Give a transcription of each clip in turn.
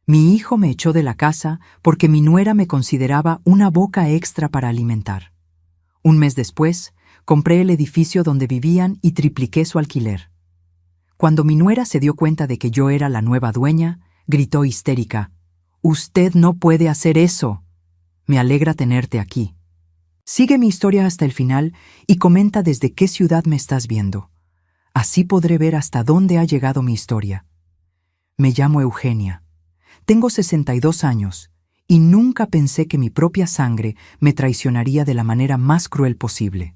Mi hijo me echó de la casa porque mi nuera me consideraba una boca extra para alimentar. Un mes después, compré el edificio donde vivían y tripliqué su alquiler. Cuando mi nuera se dio cuenta de que yo era la nueva dueña, gritó histérica: «¡Usted no puede hacer eso! Me alegra tenerte aquí». Sigue mi historia hasta el final y comenta desde qué ciudad me estás viendo. Así podré ver hasta dónde ha llegado mi historia. Me llamo Eugenia. Tengo 62 años y nunca pensé que mi propia sangre me traicionaría de la manera más cruel posible.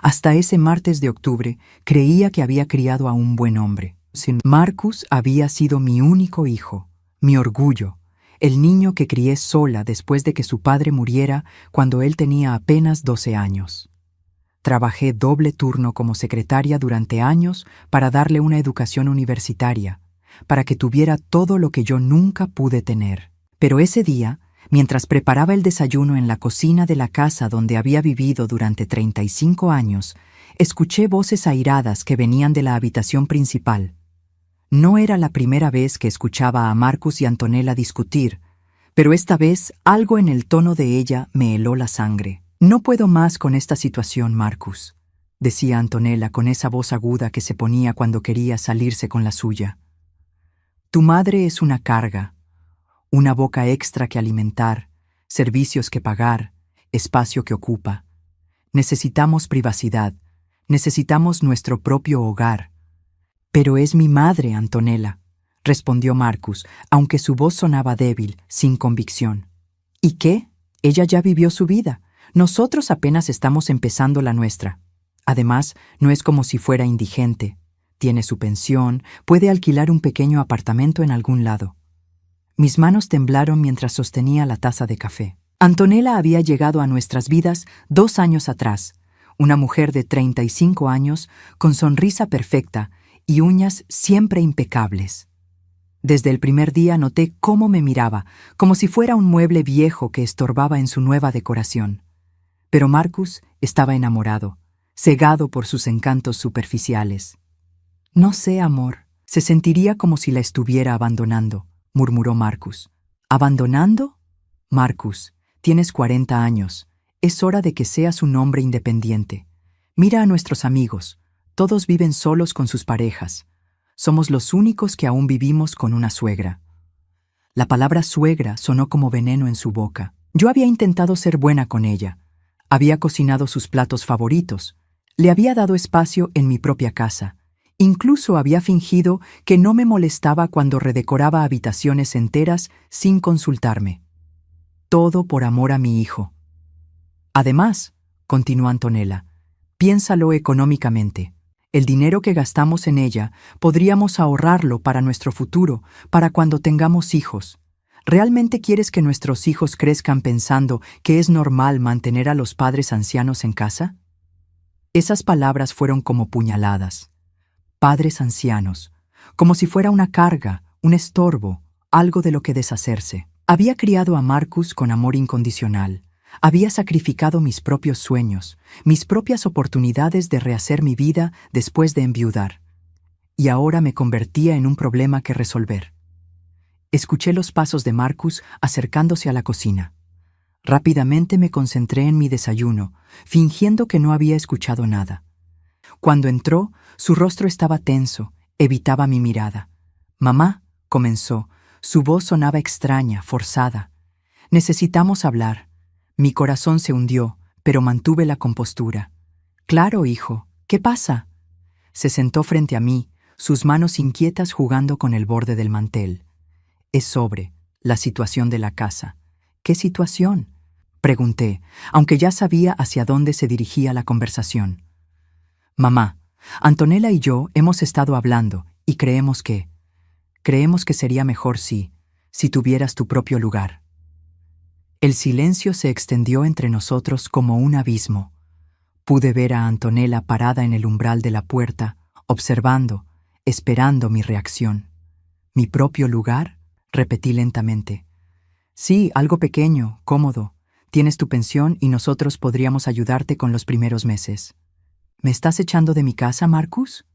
Hasta ese martes de octubre creía que había criado a un buen hombre. Marcus había sido mi único hijo, mi orgullo, el niño que crié sola después de que su padre muriera cuando él tenía apenas 12 años. Trabajé doble turno como secretaria durante años para darle una educación universitaria, para que tuviera todo lo que yo nunca pude tener. Pero ese día, mientras preparaba el desayuno en la cocina de la casa donde había vivido durante 35 años, escuché voces airadas que venían de la habitación principal. No era la primera vez que escuchaba a Marcus y Antonella discutir, pero esta vez algo en el tono de ella me heló la sangre. «No puedo más con esta situación, Marcus», decía Antonella con esa voz aguda que se ponía cuando quería salirse con la suya. «Tu madre es una carga, una boca extra que alimentar, servicios que pagar, espacio que ocupa. Necesitamos privacidad, necesitamos nuestro propio hogar». «Pero es mi madre, Antonella», respondió Marcus, aunque su voz sonaba débil, sin convicción. «¿Y qué? Ella ya vivió su vida. Nosotros apenas estamos empezando la nuestra. Además, no es como si fuera indigente. Tiene su pensión, puede alquilar un pequeño apartamento en algún lado». Mis manos temblaron mientras sostenía la taza de café. Antonella había llegado a nuestras vidas 2 años atrás, una mujer de 35 años, con sonrisa perfecta y uñas siempre impecables. Desde el primer día noté cómo me miraba, como si fuera un mueble viejo que estorbaba en su nueva decoración. Pero Marcus estaba enamorado, cegado por sus encantos superficiales. «No sé, amor, se sentiría como si la estuviera abandonando», murmuró Marcus. «¿Abandonando? Marcus, tienes 40 años. Es hora de que seas un hombre independiente. Mira a nuestros amigos. Todos viven solos con sus parejas. Somos los únicos que aún vivimos con una suegra». La palabra suegra sonó como veneno en su boca. Yo había intentado ser buena con ella. Había cocinado sus platos favoritos. Le había dado espacio en mi propia casa. Incluso había fingido que no me molestaba cuando redecoraba habitaciones enteras sin consultarme. Todo por amor a mi hijo. «Además», continuó Antonella, «piénsalo económicamente. El dinero que gastamos en ella podríamos ahorrarlo para nuestro futuro, para cuando tengamos hijos. ¿Realmente quieres que nuestros hijos crezcan pensando que es normal mantener a los padres ancianos en casa?» Esas palabras fueron como puñaladas. Padres ancianos, como si fuera una carga, un estorbo, algo de lo que deshacerse. Había criado a Marcus con amor incondicional. Había sacrificado mis propios sueños, mis propias oportunidades de rehacer mi vida después de enviudar. Y ahora me convertía en un problema que resolver. Escuché los pasos de Marcus acercándose a la cocina. Rápidamente me concentré en mi desayuno, fingiendo que no había escuchado nada. Cuando entró, su rostro estaba tenso, evitaba mi mirada. «Mamá», comenzó, su voz sonaba extraña, forzada. «Necesitamos hablar». Mi corazón se hundió, pero mantuve la compostura. «Claro, hijo, ¿qué pasa?». Se sentó frente a mí, sus manos inquietas jugando con el borde del mantel. «Es sobre la situación de la casa». «¿Qué situación?», pregunté, aunque ya sabía hacia dónde se dirigía la conversación. «Mamá, Antonella y yo hemos estado hablando y creemos que sería mejor si tuvieras tu propio lugar». El silencio se extendió entre nosotros como un abismo. Pude ver a Antonella parada en el umbral de la puerta, observando, esperando mi reacción. «¿Mi propio lugar?», repetí lentamente. «Sí, algo pequeño, cómodo. Tienes tu pensión y nosotros podríamos ayudarte con los primeros meses». «¿Me estás echando de mi casa, Marcus?».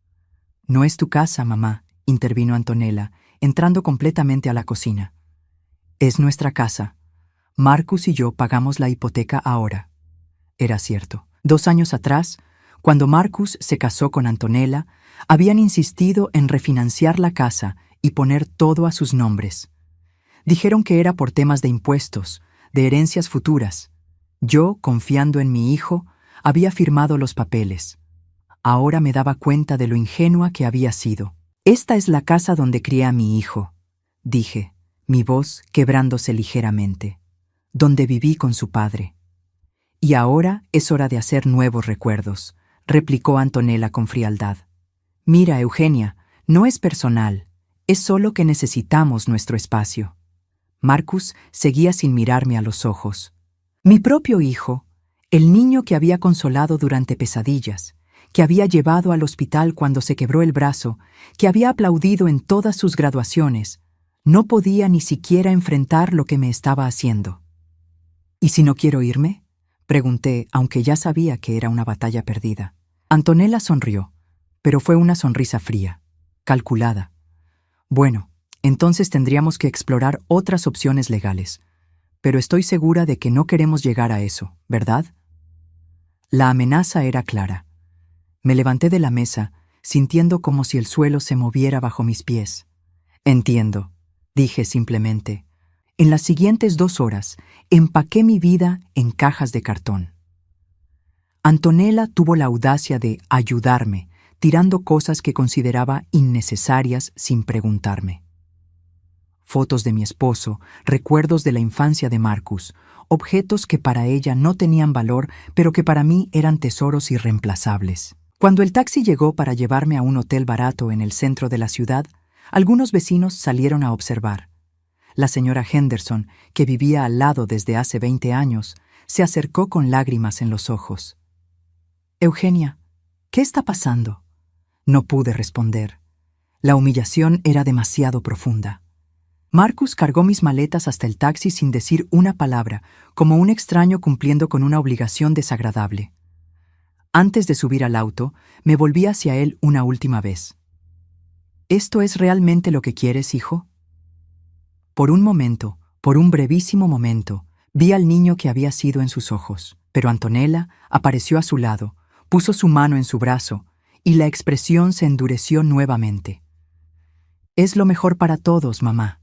«No es tu casa, mamá», intervino Antonella, entrando completamente a la cocina. Es nuestra casa. Marcus y yo pagamos la hipoteca ahora. Era cierto. 2 años atrás, cuando Marcus se casó con Antonella, habían insistido en refinanciar la casa y poner todo a sus nombres. Dijeron que era por temas de impuestos, de herencias futuras. Yo, confiando en mi hijo, había firmado los papeles. Ahora me daba cuenta de lo ingenua que había sido. «Esta es la casa donde crié a mi hijo», dije, mi voz quebrándose ligeramente, «donde viví con su padre». «Y ahora es hora de hacer nuevos recuerdos», replicó Antonella con frialdad. «Mira, Eugenia, no es personal, es solo que necesitamos nuestro espacio». Marcus seguía sin mirarme a los ojos. Mi propio hijo, el niño que había consolado durante pesadillas, que había llevado al hospital cuando se quebró el brazo, que había aplaudido en todas sus graduaciones, no podía ni siquiera enfrentar lo que me estaba haciendo. «¿Y si no quiero irme?», pregunté, aunque ya sabía que era una batalla perdida. Antonella sonrió, pero fue una sonrisa fría, calculada. «Bueno, entonces tendríamos que explorar otras opciones legales. Pero estoy segura de que no queremos llegar a eso, ¿verdad?». La amenaza era clara. Me levanté de la mesa, sintiendo como si el suelo se moviera bajo mis pies. «Entiendo», dije simplemente. En las siguientes 2 horas, empaqué mi vida en cajas de cartón. Antonella tuvo la audacia de ayudarme, tirando cosas que consideraba innecesarias sin preguntarme. Fotos de mi esposo, recuerdos de la infancia de Marcus, objetos que para ella no tenían valor, pero que para mí eran tesoros irreemplazables. Cuando el taxi llegó para llevarme a un hotel barato en el centro de la ciudad, algunos vecinos salieron a observar. La señora Henderson, que vivía al lado desde hace 20 años, se acercó con lágrimas en los ojos. «Eugenia, ¿qué está pasando?». No pude responder. La humillación era demasiado profunda. Marcus cargó mis maletas hasta el taxi sin decir una palabra, como un extraño cumpliendo con una obligación desagradable. Antes de subir al auto, me volví hacia él una última vez. «¿Esto es realmente lo que quieres, hijo?». Por un momento, por un brevísimo momento, vi al niño que había sido en sus ojos, pero Antonella apareció a su lado, puso su mano en su brazo, y la expresión se endureció nuevamente. «Es lo mejor para todos, mamá».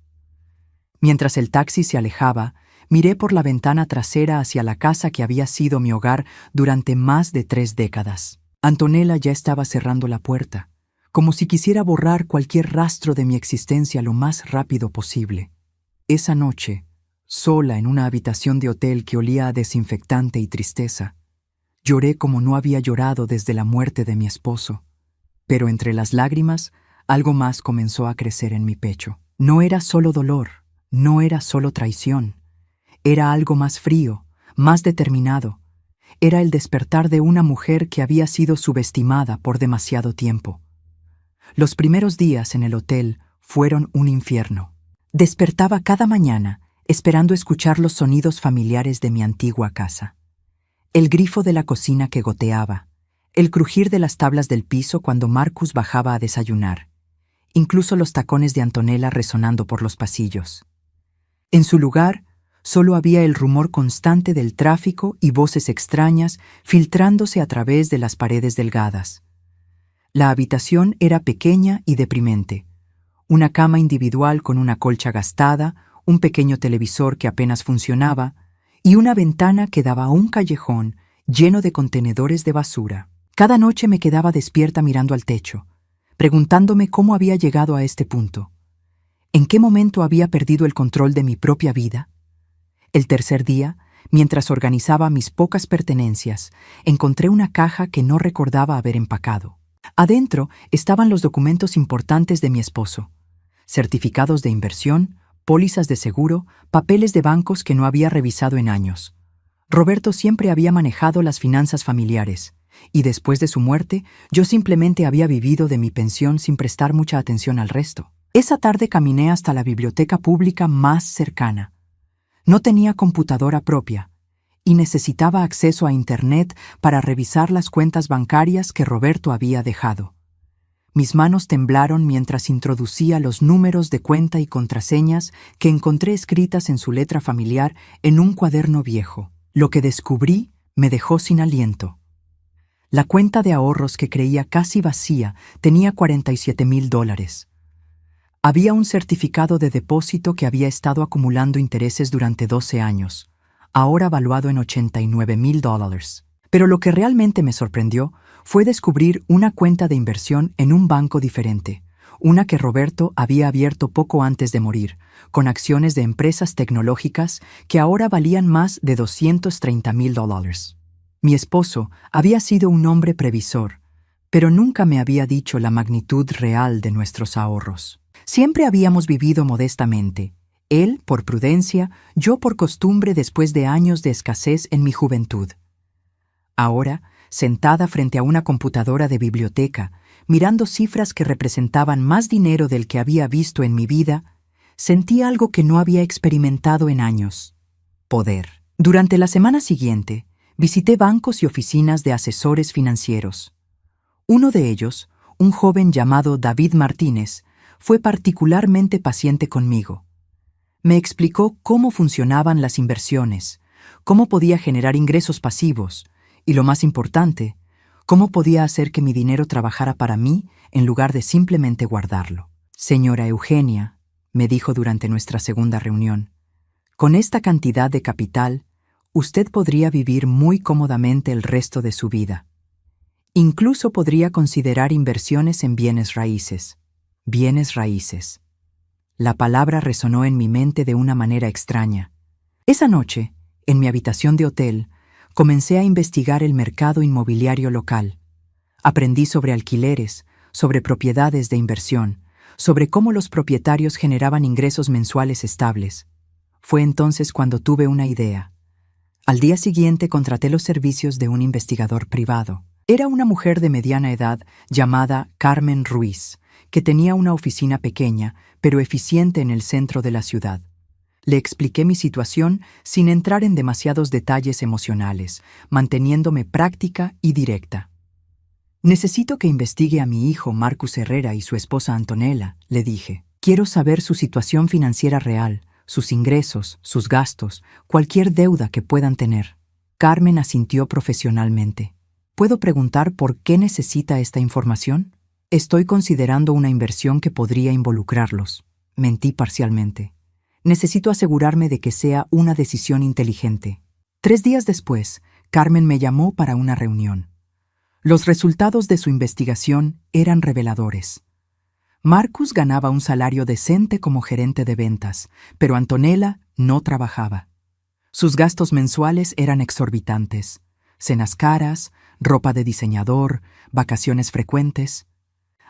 Mientras el taxi se alejaba, miré por la ventana trasera hacia la casa que había sido mi hogar durante más de 3 décadas. Antonella ya estaba cerrando la puerta, como si quisiera borrar cualquier rastro de mi existencia lo más rápido posible. Esa noche, sola en una habitación de hotel que olía a desinfectante y tristeza, lloré como no había llorado desde la muerte de mi esposo. Pero entre las lágrimas, algo más comenzó a crecer en mi pecho. No era solo dolor, no era solo traición. Era algo más frío, más determinado. Era el despertar de una mujer que había sido subestimada por demasiado tiempo. Los primeros días en el hotel fueron un infierno. Despertaba cada mañana esperando escuchar los sonidos familiares de mi antigua casa. El grifo de la cocina que goteaba, el crujir de las tablas del piso cuando Marcus bajaba a desayunar, incluso los tacones de Antonella resonando por los pasillos. En su lugar, solo había el rumor constante del tráfico y voces extrañas filtrándose a través de las paredes delgadas. La habitación era pequeña y deprimente. Una cama individual con una colcha gastada, un pequeño televisor que apenas funcionaba y una ventana que daba a un callejón lleno de contenedores de basura. Cada noche me quedaba despierta mirando al techo, preguntándome cómo había llegado a este punto. ¿En qué momento había perdido el control de mi propia vida? El tercer día, mientras organizaba mis pocas pertenencias, encontré una caja que no recordaba haber empacado. Adentro estaban los documentos importantes de mi esposo: certificados de inversión, pólizas de seguro, papeles de bancos que no había revisado en años. Roberto siempre había manejado las finanzas familiares, y después de su muerte, yo simplemente había vivido de mi pensión sin prestar mucha atención al resto. Esa tarde caminé hasta la biblioteca pública más cercana. No tenía computadora propia, y necesitaba acceso a Internet para revisar las cuentas bancarias que Roberto había dejado. Mis manos temblaron mientras introducía los números de cuenta y contraseñas que encontré escritas en su letra familiar en un cuaderno viejo. Lo que descubrí me dejó sin aliento. La cuenta de ahorros que creía casi vacía tenía $47,000. Había un certificado de depósito que había estado acumulando intereses durante 12 años, ahora valuado en $89,000. Pero lo que realmente me sorprendió fue descubrir una cuenta de inversión en un banco diferente, una que Roberto había abierto poco antes de morir, con acciones de empresas tecnológicas que ahora valían más de $230,000. Mi esposo había sido un hombre previsor, pero nunca me había dicho la magnitud real de nuestros ahorros. Siempre habíamos vivido modestamente, él por prudencia, yo por costumbre después de años de escasez en mi juventud. Ahora, sentada frente a una computadora de biblioteca, mirando cifras que representaban más dinero del que había visto en mi vida, sentí algo que no había experimentado en años: poder. Durante la semana siguiente, visité bancos y oficinas de asesores financieros. Uno de ellos, un joven llamado David Martínez, fue particularmente paciente conmigo. Me explicó cómo funcionaban las inversiones, cómo podía generar ingresos pasivos, y lo más importante, cómo podía hacer que mi dinero trabajara para mí en lugar de simplemente guardarlo. Señora Eugenia, me dijo durante nuestra segunda reunión, con esta cantidad de capital, usted podría vivir muy cómodamente el resto de su vida. Incluso podría considerar inversiones en bienes raíces. Bienes raíces. La palabra resonó en mi mente de una manera extraña. Esa noche, en mi habitación de hotel, comencé a investigar el mercado inmobiliario local. Aprendí sobre alquileres, sobre propiedades de inversión, sobre cómo los propietarios generaban ingresos mensuales estables. Fue entonces cuando tuve una idea. Al día siguiente contraté los servicios de un investigador privado. Era una mujer de mediana edad llamada Carmen Ruiz, que tenía una oficina pequeña, pero eficiente en el centro de la ciudad. Le expliqué mi situación sin entrar en demasiados detalles emocionales, manteniéndome práctica y directa. Necesito que investigue a mi hijo Marcus Herrera y su esposa Antonella, le dije. Quiero saber su situación financiera real, sus ingresos, sus gastos, cualquier deuda que puedan tener. Carmen asintió profesionalmente. ¿Puedo preguntar por qué necesita esta información? Estoy considerando una inversión que podría involucrarlos. Mentí parcialmente. Necesito asegurarme de que sea una decisión inteligente. 3 días después, Carmen me llamó para una reunión. Los resultados de su investigación eran reveladores. Marcus ganaba un salario decente como gerente de ventas, pero Antonella no trabajaba. Sus gastos mensuales eran exorbitantes: cenas caras, ropa de diseñador, vacaciones frecuentes.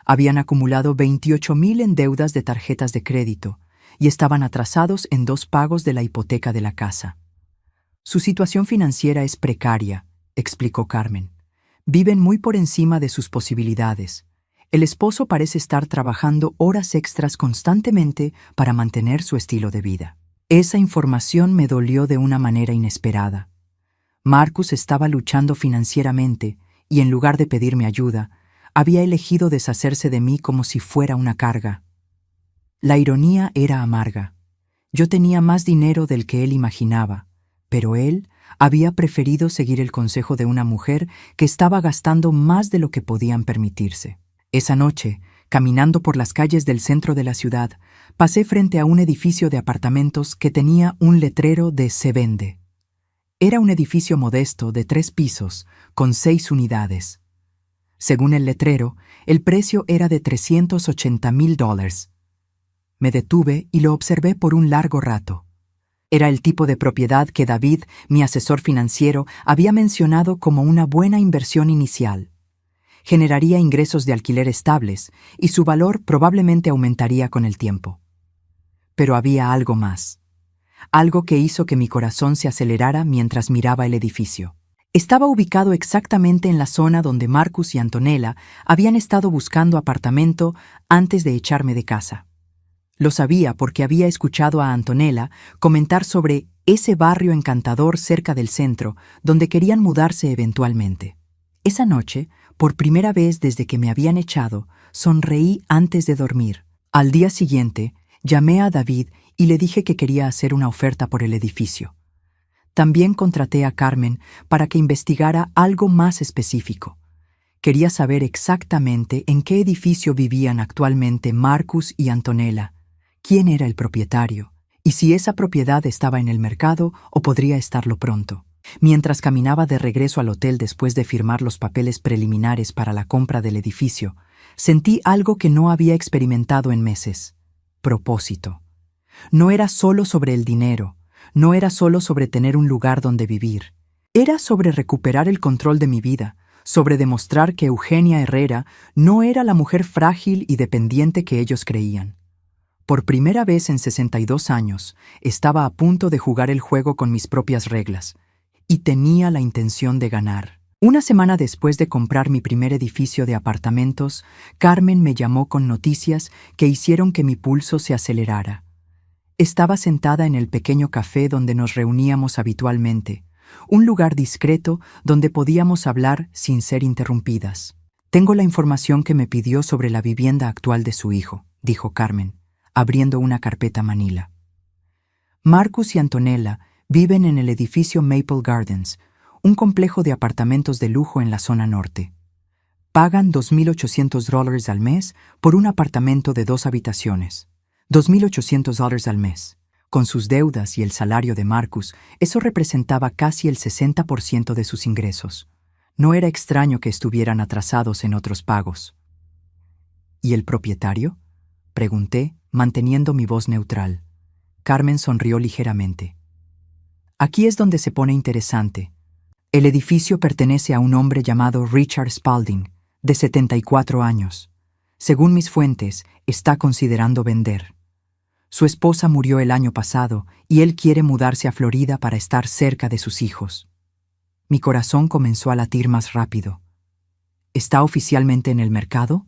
Habían acumulado 28,000 en deudas de tarjetas de crédito y estaban atrasados en 2 pagos de la hipoteca de la casa. Su situación financiera es precaria, explicó Carmen. Viven muy por encima de sus posibilidades. El esposo parece estar trabajando horas extras constantemente para mantener su estilo de vida. Esa información me dolió de una manera inesperada. Marcus estaba luchando financieramente y, en lugar de pedirme ayuda, había elegido deshacerse de mí como si fuera una carga. La ironía era amarga. Yo tenía más dinero del que él imaginaba, pero él había preferido seguir el consejo de una mujer que estaba gastando más de lo que podían permitirse. Esa noche, caminando por las calles del centro de la ciudad, pasé frente a un edificio de apartamentos que tenía un letrero de "Se vende". Era un edificio modesto de 3 pisos, con 6 unidades. Según el letrero, el precio era de $380,000. Me detuve y lo observé por un largo rato. Era el tipo de propiedad que David, mi asesor financiero, había mencionado como una buena inversión inicial. Generaría ingresos de alquiler estables y su valor probablemente aumentaría con el tiempo. Pero había algo más. Algo que hizo que mi corazón se acelerara mientras miraba el edificio. Estaba ubicado exactamente en la zona donde Marcus y Antonella habían estado buscando apartamento antes de echarme de casa. Lo sabía porque había escuchado a Antonella comentar sobre ese barrio encantador cerca del centro, donde querían mudarse eventualmente. Esa noche, por primera vez desde que me habían echado, Sonreí antes de dormir. Al día siguiente, llamé a David y le dije que quería hacer una oferta por el edificio. También contraté a Carmen para que investigara algo más específico. Quería saber exactamente en qué edificio vivían actualmente Marcus y Antonella, quién era el propietario, y si esa propiedad estaba en el mercado o podría estarlo pronto. Mientras caminaba de regreso al hotel después de firmar los papeles preliminares para la compra del edificio, sentí algo que no había experimentado en meses: propósito. No era solo sobre el dinero, no era solo sobre tener un lugar donde vivir. Era sobre recuperar el control de mi vida, sobre demostrar que Eugenia Herrera no era la mujer frágil y dependiente que ellos creían. Por primera vez en 62 años, estaba a punto de jugar el juego con mis propias reglas, y tenía la intención de ganar. Una semana después de comprar mi primer edificio de apartamentos, Carmen me llamó con noticias que hicieron que mi pulso se acelerara. Estaba sentada en el pequeño café donde nos reuníamos habitualmente, un lugar discreto donde podíamos hablar sin ser interrumpidas. «Tengo la información que me pidió sobre la vivienda actual de su hijo», dijo Carmen, abriendo una carpeta manila. Marcus y Antonella viven en el edificio Maple Gardens, un complejo de apartamentos de lujo en la zona norte. Pagan $2,800 al mes por un apartamento de 2 habitaciones. $2,800 al mes. Con sus deudas y el salario de Marcus, eso representaba casi el 60% de sus ingresos. No era extraño que estuvieran atrasados en otros pagos. ¿Y el propietario?, pregunté, manteniendo mi voz neutral. Carmen sonrió ligeramente. Aquí es donde se pone interesante. El edificio pertenece a un hombre llamado Richard Spalding, de 74 años. Según mis fuentes, está considerando vender. Su esposa murió el año pasado y él quiere mudarse a Florida para estar cerca de sus hijos. Mi corazón comenzó a latir más rápido. ¿Está oficialmente en el mercado?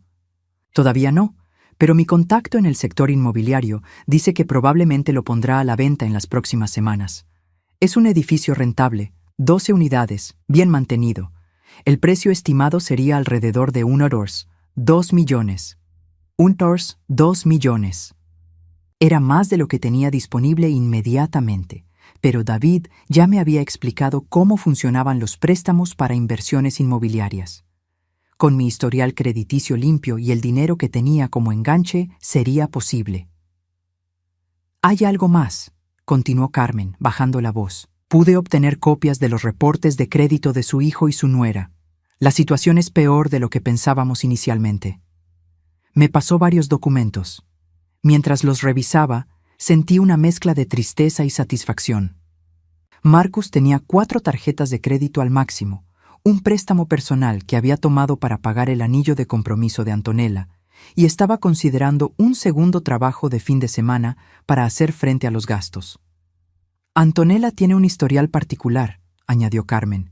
Todavía no, pero mi contacto en el sector inmobiliario dice que probablemente lo pondrá a la venta en las próximas semanas. Es un edificio rentable, 12 unidades, bien mantenido. El precio estimado sería alrededor de $2 millones. $2 millones. Era más de lo que tenía disponible inmediatamente, pero David ya me había explicado cómo funcionaban los préstamos para inversiones inmobiliarias. Con mi historial crediticio limpio y el dinero que tenía como enganche, sería posible. «Hay algo más», continuó Carmen, bajando la voz. «Pude obtener copias de los reportes de crédito de su hijo y su nuera. La situación es peor de lo que pensábamos inicialmente. Me pasó varios documentos. Mientras los revisaba, sentí una mezcla de tristeza y satisfacción. Marcus tenía 4 tarjetas de crédito al máximo, un préstamo personal que había tomado para pagar el anillo de compromiso de Antonella, y estaba considerando un segundo trabajo de fin de semana para hacer frente a los gastos. Antonella tiene un historial particular», añadió Carmen.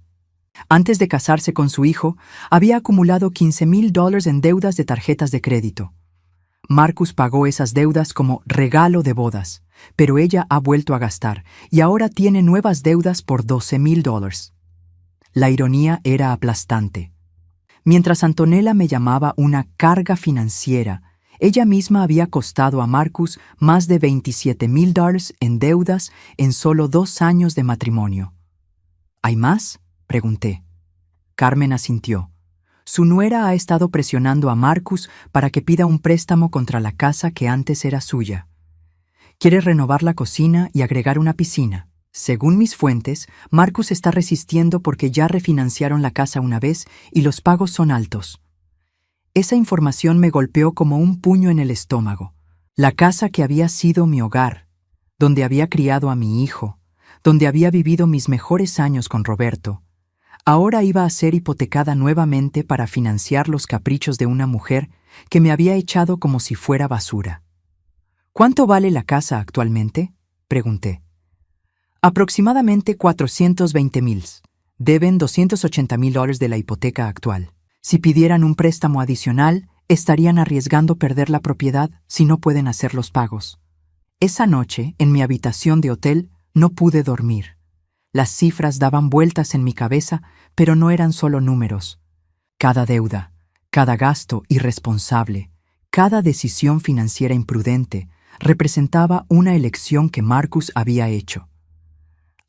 Antes de casarse con su hijo, había acumulado $15,000 en deudas de tarjetas de crédito. Marcus pagó esas deudas como regalo de bodas, pero ella ha vuelto a gastar y ahora tiene nuevas deudas por $12,000. La ironía era aplastante. Mientras Antonella me llamaba una carga financiera, ella misma había costado a Marcus más de $27,000 en deudas en solo 2 años de matrimonio. ¿Hay más?, pregunté. Carmen asintió. Su nuera ha estado presionando a Marcus para que pida un préstamo contra la casa que antes era suya. Quiere renovar la cocina y agregar una piscina. Según mis fuentes, Marcus está resistiendo porque ya refinanciaron la casa una vez y los pagos son altos. Esa información me golpeó como un puño en el estómago. La casa que había sido mi hogar, donde había criado a mi hijo, donde había vivido mis mejores años con Roberto, ahora iba a ser hipotecada nuevamente para financiar los caprichos de una mujer que me había echado como si fuera basura. «¿Cuánto vale la casa actualmente?», pregunté. «Aproximadamente $420,000. Deben $280,000 de la hipoteca actual. Si pidieran un préstamo adicional, estarían arriesgando perder la propiedad si no pueden hacer los pagos». Esa noche, en mi habitación de hotel, no pude dormir. Las cifras daban vueltas en mi cabeza, pero no eran solo números. Cada deuda, cada gasto irresponsable, Cada decisión financiera imprudente representaba una elección que Marcus había hecho.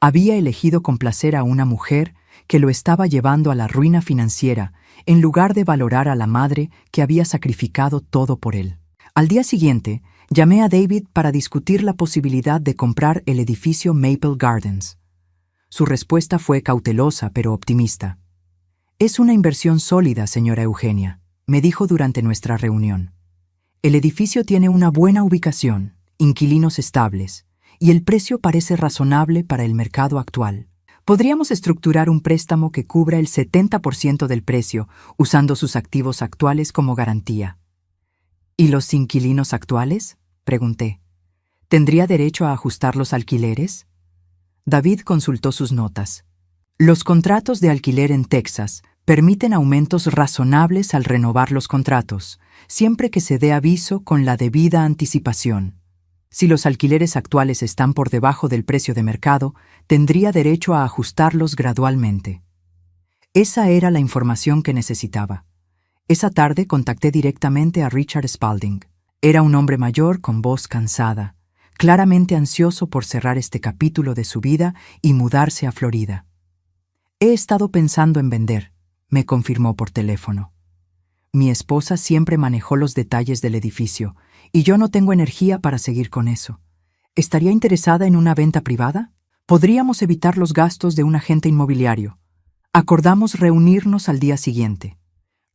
Había elegido complacer a una mujer que lo estaba llevando a la ruina financiera en lugar de valorar a la madre que había sacrificado todo por él. Al día siguiente, llamé a David para discutir la posibilidad de comprar el edificio Maple Gardens. Su respuesta fue cautelosa pero optimista. «Es una inversión sólida, señora Eugenia», me dijo durante nuestra reunión. «El edificio tiene una buena ubicación, inquilinos estables, y el precio parece razonable para el mercado actual. Podríamos estructurar un préstamo que cubra el 70% del precio, usando sus activos actuales como garantía». «¿Y los inquilinos actuales?», pregunté. «¿Tendría derecho a ajustar los alquileres?». David consultó sus notas. «Los contratos de alquiler en Texas permiten aumentos razonables al renovar los contratos, siempre que se dé aviso con la debida anticipación. Si los alquileres actuales están por debajo del precio de mercado, tendría derecho a ajustarlos gradualmente». Esa era la información que necesitaba. Esa tarde contacté directamente a Richard Spalding. Era un hombre mayor con voz cansada, claramente ansioso por cerrar este capítulo de su vida y mudarse a Florida. «He estado pensando en vender», me confirmó por teléfono. «Mi esposa siempre manejó los detalles del edificio, y yo no tengo energía para seguir con eso. ¿Estaría interesada en una venta privada? Podríamos evitar los gastos de un agente inmobiliario». Acordamos reunirnos al día siguiente.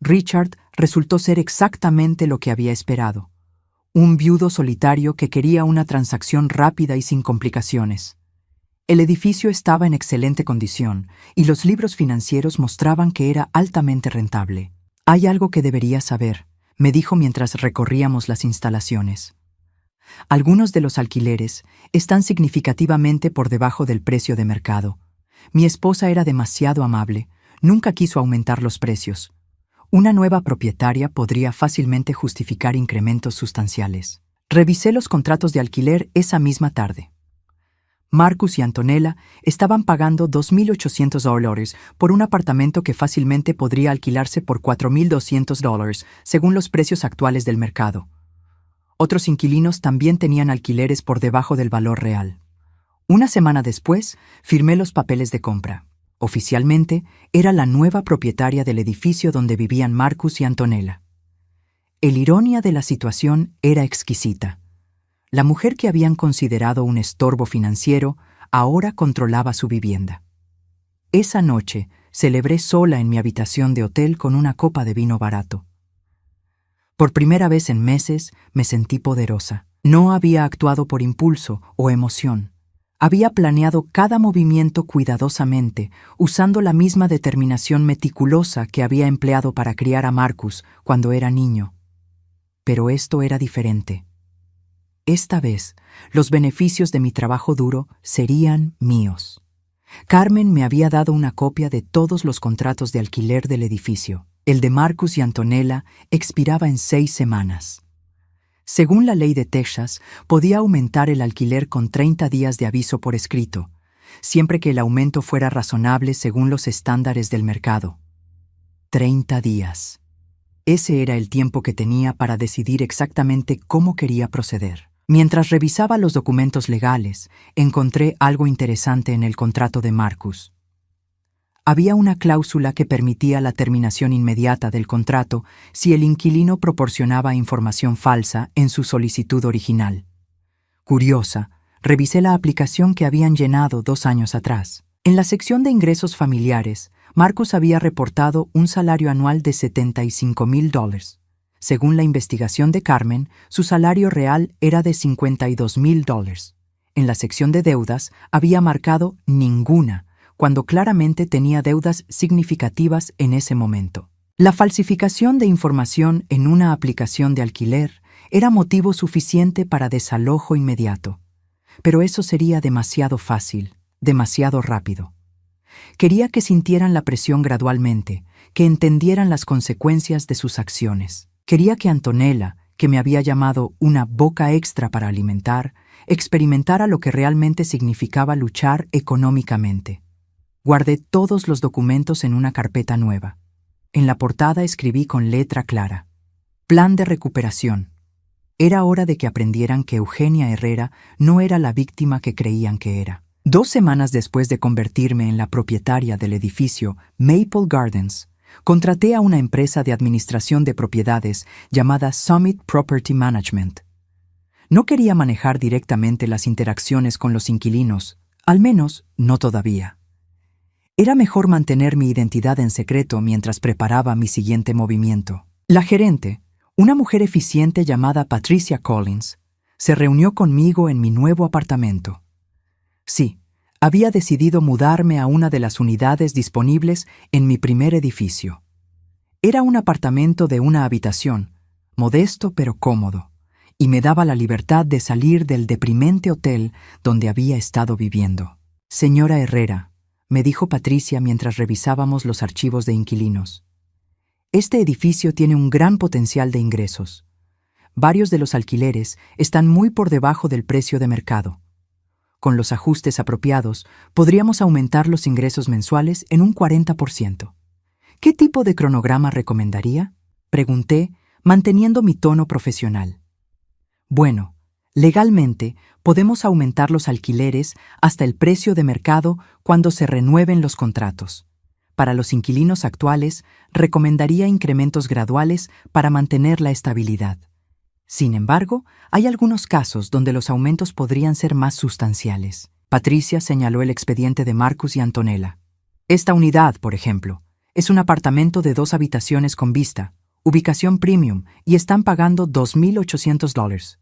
Richard resultó ser exactamente lo que había esperado. Un viudo solitario que quería una transacción rápida y sin complicaciones. El edificio estaba en excelente condición y los libros financieros mostraban que era altamente rentable. «Hay algo que deberías saber», me dijo mientras recorríamos las instalaciones. «Algunos de los alquileres están significativamente por debajo del precio de mercado. Mi esposa era demasiado amable, nunca quiso aumentar los precios. Una nueva propietaria podría fácilmente justificar incrementos sustanciales». Revisé los contratos de alquiler esa misma tarde. Marcus y Antonella estaban pagando $2,800 por un apartamento que fácilmente podría alquilarse por $4,200 según los precios actuales del mercado. Otros inquilinos también tenían alquileres por debajo del valor real. Una semana después, firmé los papeles de compra. Oficialmente, era la nueva propietaria del edificio donde vivían Marcus y Antonella. La ironía de la situación era exquisita. La mujer que habían considerado un estorbo financiero ahora controlaba su vivienda. Esa noche celebré sola en mi habitación de hotel con una copa de vino barato. Por primera vez en meses me sentí poderosa. No había actuado por impulso o emoción. Había planeado cada movimiento cuidadosamente, usando la misma determinación meticulosa que había empleado para criar a Marcus cuando era niño. Pero esto era diferente. Esta vez, los beneficios de mi trabajo duro serían míos. Carmen me había dado una copia de todos los contratos de alquiler del edificio. El de Marcus y Antonella expiraba en 6 semanas. Según la ley de Texas, podía aumentar el alquiler con 30 días de aviso por escrito, siempre que el aumento fuera razonable según los estándares del mercado. 30 días. Ese era el tiempo que tenía para decidir exactamente cómo quería proceder. Mientras revisaba los documentos legales, encontré algo interesante en el contrato de Marcus. Había una cláusula que permitía la terminación inmediata del contrato si el inquilino proporcionaba información falsa en su solicitud original. Curiosa, revisé la aplicación que habían llenado 2 años atrás. En la sección de ingresos familiares, Marcus había reportado un salario anual de $75,000. Según la investigación de Carmen, su salario real era de $52,000. En la sección de deudas había marcado ninguna, cuando claramente tenía deudas significativas en ese momento. La falsificación de información en una aplicación de alquiler era motivo suficiente para desalojo inmediato. Pero eso sería demasiado fácil, demasiado rápido. Quería que sintieran la presión gradualmente, que entendieran las consecuencias de sus acciones. Quería que Antonella, que me había llamado una boca extra para alimentar, experimentara lo que realmente significaba luchar económicamente. Guardé todos los documentos en una carpeta nueva. En la portada escribí con letra clara: Plan de recuperación. Era hora de que aprendieran que Eugenia Herrera no era la víctima que creían que era. 2 semanas después de convertirme en la propietaria del edificio Maple Gardens, contraté a una empresa de administración de propiedades llamada Summit Property Management. No quería manejar directamente las interacciones con los inquilinos, al menos no todavía. Era mejor mantener mi identidad en secreto mientras preparaba mi siguiente movimiento. La gerente, una mujer eficiente llamada Patricia Collins, se reunió conmigo en mi nuevo apartamento. Sí, había decidido mudarme a una de las unidades disponibles en mi primer edificio. Era un apartamento de una habitación, modesto pero cómodo, y me daba la libertad de salir del deprimente hotel donde había estado viviendo. Señora Herrera, me dijo Patricia mientras revisábamos los archivos de inquilinos. Este edificio tiene un gran potencial de ingresos. Varios de los alquileres están muy por debajo del precio de mercado. Con los ajustes apropiados, podríamos aumentar los ingresos mensuales en un 40%. ¿Qué tipo de cronograma recomendaría?, pregunté, manteniendo mi tono profesional. Bueno, legalmente podemos aumentar los alquileres hasta el precio de mercado cuando se renueven los contratos. Para los inquilinos actuales, recomendaría incrementos graduales para mantener la estabilidad. Sin embargo, hay algunos casos donde los aumentos podrían ser más sustanciales. Patricia señaló el expediente de Marcus y Antonella. Esta unidad, por ejemplo, es un apartamento de 2 habitaciones con vista, ubicación premium, y están pagando $2,800.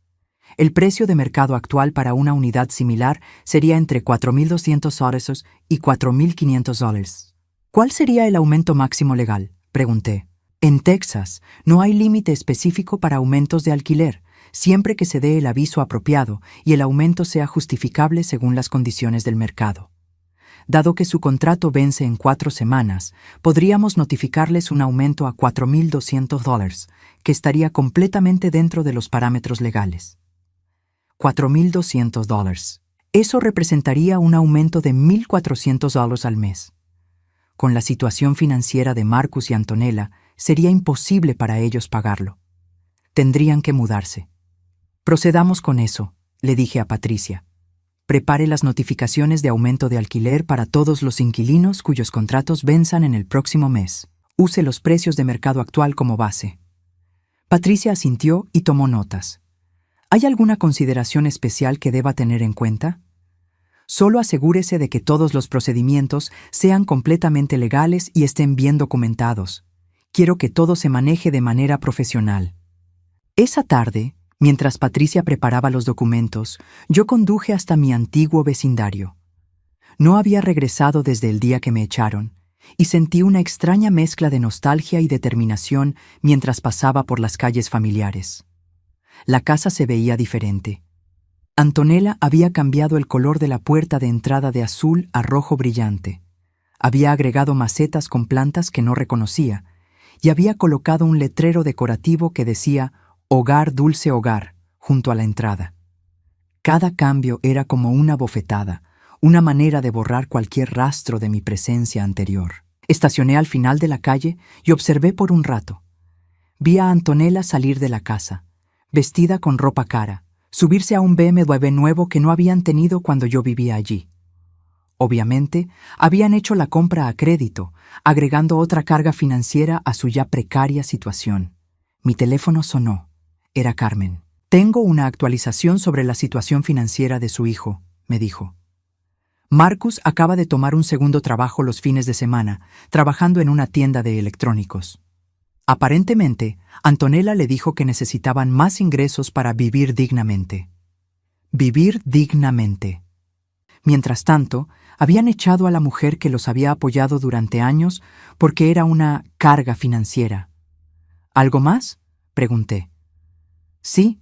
El precio de mercado actual para una unidad similar sería entre $4,200 y $4,500. ¿Cuál sería el aumento máximo legal?, pregunté. En Texas, no hay límite específico para aumentos de alquiler, siempre que se dé el aviso apropiado y el aumento sea justificable según las condiciones del mercado. Dado que su contrato vence en 4 semanas, podríamos notificarles un aumento a $4,200, que estaría completamente dentro de los parámetros legales. $4,200. Eso representaría un aumento de $1,400 al mes. Con la situación financiera de Marcus y Antonella, sería imposible para ellos pagarlo. Tendrían que mudarse. Procedamos con eso, le dije a Patricia. Prepare las notificaciones de aumento de alquiler para todos los inquilinos cuyos contratos venzan en el próximo mes. Use los precios de mercado actual como base. Patricia asintió y tomó notas. ¿Hay alguna consideración especial que deba tener en cuenta? Solo asegúrese de que todos los procedimientos sean completamente legales y estén bien documentados. Quiero que todo se maneje de manera profesional. Esa tarde, mientras Patricia preparaba los documentos, yo conduje hasta mi antiguo vecindario. No había regresado desde el día que me echaron, y sentí una extraña mezcla de nostalgia y determinación mientras pasaba por las calles familiares. La casa se veía diferente. Antonella había cambiado el color de la puerta de entrada de azul a rojo brillante. Había agregado macetas con plantas que no reconocía, y había colocado un letrero decorativo que decía «Hogar Dulce Hogar» junto a la entrada. Cada cambio era como una bofetada, una manera de borrar cualquier rastro de mi presencia anterior. Estacioné al final de la calle y observé por un rato. Vi a Antonella salir de la casa, vestida con ropa cara, subirse a un BMW nuevo que no habían tenido cuando yo vivía allí. Obviamente, habían hecho la compra a crédito, agregando otra carga financiera a su ya precaria situación. Mi teléfono sonó. Era Carmen. «Tengo una actualización sobre la situación financiera de su hijo», me dijo. Marcus acaba de tomar un segundo trabajo los fines de semana, trabajando en una tienda de electrónicos. Aparentemente, Antonella le dijo que necesitaban más ingresos para vivir dignamente. Vivir dignamente. Mientras tanto, habían echado a la mujer que los había apoyado durante años porque era una carga financiera. ¿Algo más?, pregunté. Sí,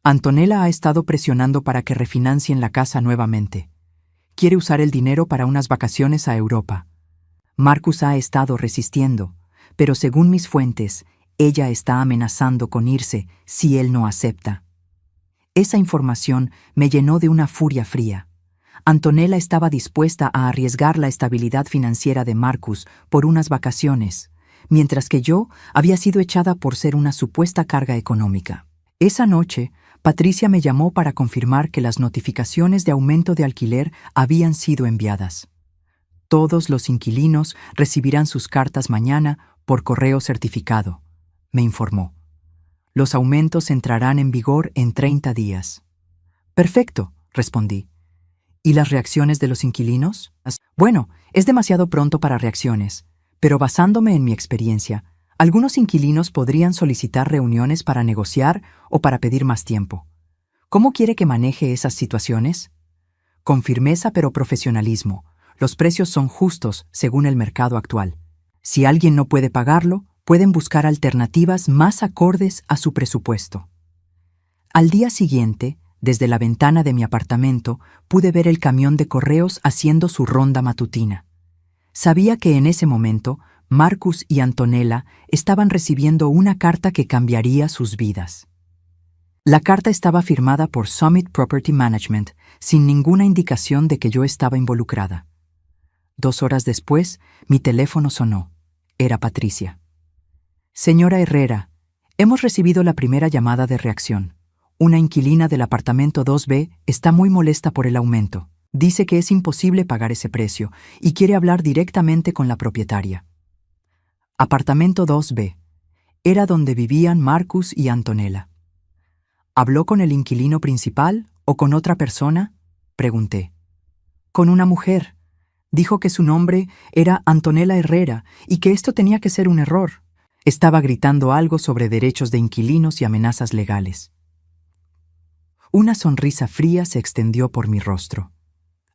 Antonella ha estado presionando para que refinancien la casa nuevamente. Quiere usar el dinero para unas vacaciones a Europa. Marcus ha estado resistiendo, pero según mis fuentes, ella está amenazando con irse si él no acepta. Esa información me llenó de una furia fría. Antonella estaba dispuesta a arriesgar la estabilidad financiera de Marcus por unas vacaciones, mientras que yo había sido echada por ser una supuesta carga económica. Esa noche, Patricia me llamó para confirmar que las notificaciones de aumento de alquiler habían sido enviadas. Todos los inquilinos recibirán sus cartas mañana por correo certificado, me informó. Los aumentos entrarán en vigor en 30 días. Perfecto, respondí. ¿Y las reacciones de los inquilinos? Bueno, es demasiado pronto para reacciones, pero basándome en mi experiencia, algunos inquilinos podrían solicitar reuniones para negociar o para pedir más tiempo. ¿Cómo quiere que maneje esas situaciones? Con firmeza pero profesionalismo. Los precios son justos según el mercado actual. Si alguien no puede pagarlo, pueden buscar alternativas más acordes a su presupuesto. Al día siguiente, desde la ventana de mi apartamento, pude ver el camión de correos haciendo su ronda matutina. Sabía que en ese momento, Marcus y Antonella estaban recibiendo una carta que cambiaría sus vidas. La carta estaba firmada por Summit Property Management, sin ninguna indicación de que yo estaba involucrada. 2 horas después, mi teléfono sonó. Era Patricia. Señora Herrera, hemos recibido la primera llamada de reacción. Una inquilina del apartamento 2B está muy molesta por el aumento. Dice que es imposible pagar ese precio y quiere hablar directamente con la propietaria. Apartamento 2B. Era donde vivían Marcus y Antonella. ¿Habló con el inquilino principal o con otra persona?, pregunté. Con una mujer. Dijo que su nombre era Antonella Herrera y que esto tenía que ser un error. Estaba gritando algo sobre derechos de inquilinos y amenazas legales. Una sonrisa fría se extendió por mi rostro.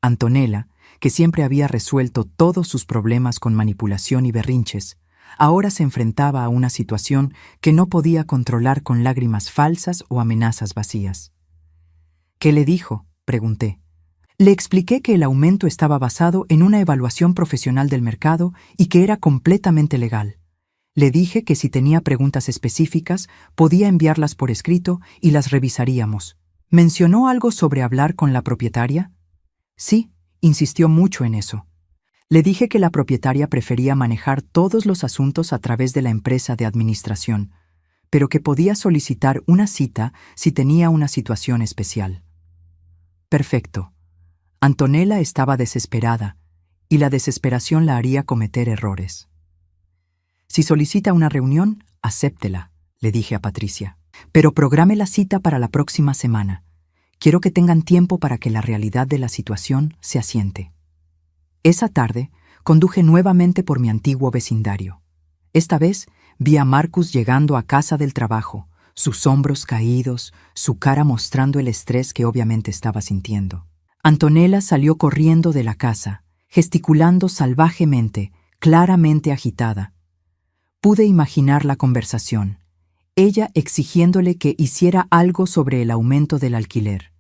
Antonella, que siempre había resuelto todos sus problemas con manipulación y berrinches, ahora se enfrentaba a una situación que no podía controlar con lágrimas falsas o amenazas vacías. ¿Qué le dijo?, pregunté. Le expliqué que el aumento estaba basado en una evaluación profesional del mercado y que era completamente legal. Le dije que si tenía preguntas específicas, podía enviarlas por escrito y las revisaríamos. ¿Mencionó algo sobre hablar con la propietaria? Sí, insistió mucho en eso. Le dije que la propietaria prefería manejar todos los asuntos a través de la empresa de administración, pero que podía solicitar una cita si tenía una situación especial. Perfecto. Antonella estaba desesperada, y la desesperación la haría cometer errores. Si solicita una reunión, acéptela, le dije a Patricia. Pero programe la cita para la próxima semana. Quiero que tengan tiempo para que la realidad de la situación se asiente. Esa tarde, conduje nuevamente por mi antiguo vecindario. Esta vez, vi a Marcus llegando a casa del trabajo, sus hombros caídos, su cara mostrando el estrés que obviamente estaba sintiendo. Antonella salió corriendo de la casa, gesticulando salvajemente, claramente agitada. Pude imaginar la conversación. Ella exigiéndole que hiciera algo sobre el aumento del alquiler.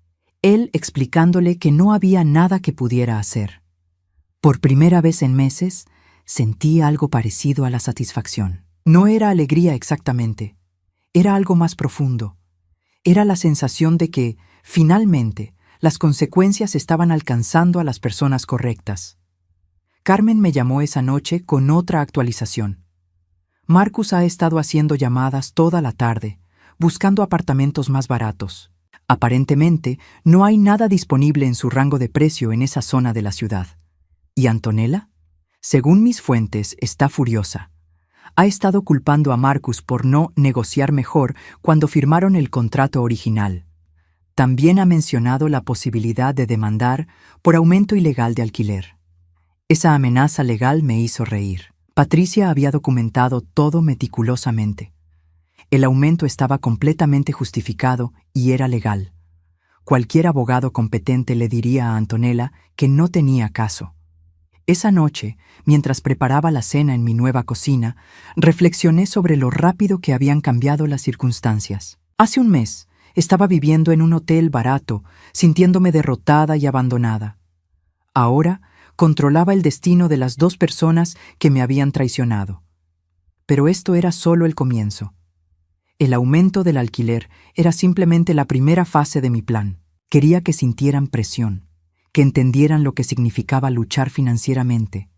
Él explicándole que no había nada que pudiera hacer. Por primera vez en meses, sentí algo parecido a la satisfacción. No era alegría exactamente. Era algo más profundo. Era la sensación de que, finalmente, las consecuencias estaban alcanzando a las personas correctas. Carmen me llamó esa noche con otra actualización. Marcus ha estado haciendo llamadas toda la tarde, buscando apartamentos más baratos. Aparentemente, no hay nada disponible en su rango de precio en esa zona de la ciudad. ¿Y Antonella? Según mis fuentes, está furiosa. Ha estado culpando a Marcus por no negociar mejor cuando firmaron el contrato original. También ha mencionado la posibilidad de demandar por aumento ilegal de alquiler. Esa amenaza legal me hizo reír. Patricia había documentado todo meticulosamente. El aumento estaba completamente justificado y era legal. Cualquier abogado competente le diría a Antonella que no tenía caso. Esa noche, mientras preparaba la cena en mi nueva cocina, reflexioné sobre lo rápido que habían cambiado las circunstancias. Hace un mes, estaba viviendo en un hotel barato, sintiéndome derrotada y abandonada. Ahora, controlaba el destino de las 2 personas que me habían traicionado. Pero esto era solo el comienzo. El aumento del alquiler era simplemente la primera fase de mi plan. Quería que sintieran presión, que entendieran lo que significaba luchar financieramente,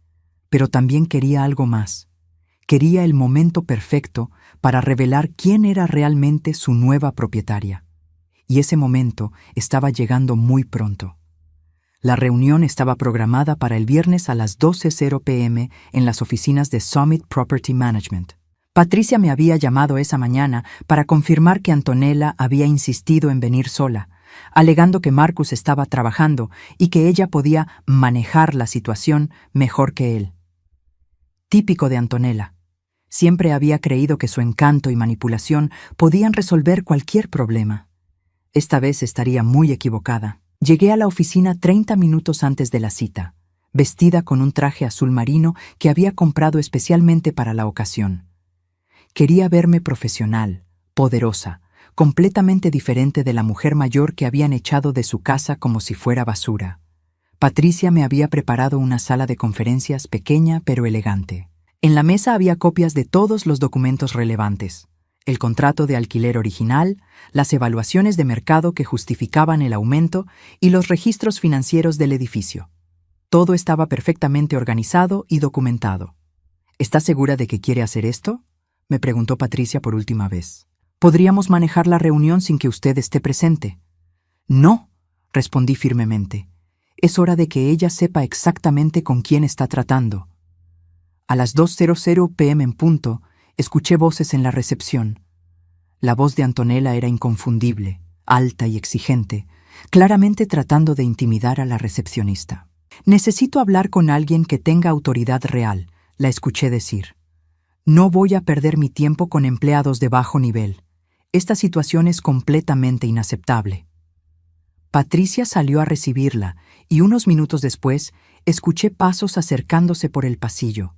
pero también quería algo más. Quería el momento perfecto para revelar quién era realmente su nueva propietaria. Y ese momento estaba llegando muy pronto. La reunión estaba programada para el viernes a las 12:00 p.m. en las oficinas de Summit Property Management. Patricia me había llamado esa mañana para confirmar que Antonella había insistido en venir sola, alegando que Marcus estaba trabajando y que ella podía manejar la situación mejor que él. Típico de Antonella. Siempre había creído que su encanto y manipulación podían resolver cualquier problema. Esta vez estaría muy equivocada. Llegué a la oficina 30 minutos antes de la cita, vestida con un traje azul marino que había comprado especialmente para la ocasión. Quería verme profesional, poderosa, completamente diferente de la mujer mayor que habían echado de su casa como si fuera basura. Patricia me había preparado una sala de conferencias pequeña pero elegante. En la mesa había copias de todos los documentos relevantes: el contrato de alquiler original, las evaluaciones de mercado que justificaban el aumento y los registros financieros del edificio. Todo estaba perfectamente organizado y documentado. ¿Está segura de que quiere hacer esto?, me preguntó Patricia por última vez. ¿Podríamos manejar la reunión sin que usted esté presente? No, respondí firmemente. Es hora de que ella sepa exactamente con quién está tratando. A las 2:00 p.m. en punto, escuché voces en la recepción. La voz de Antonella era inconfundible, alta y exigente, claramente tratando de intimidar a la recepcionista. «Necesito hablar con alguien que tenga autoridad real», la escuché decir. «No voy a perder mi tiempo con empleados de bajo nivel. Esta situación es completamente inaceptable». Patricia salió a recibirla y unos minutos después escuché pasos acercándose por el pasillo.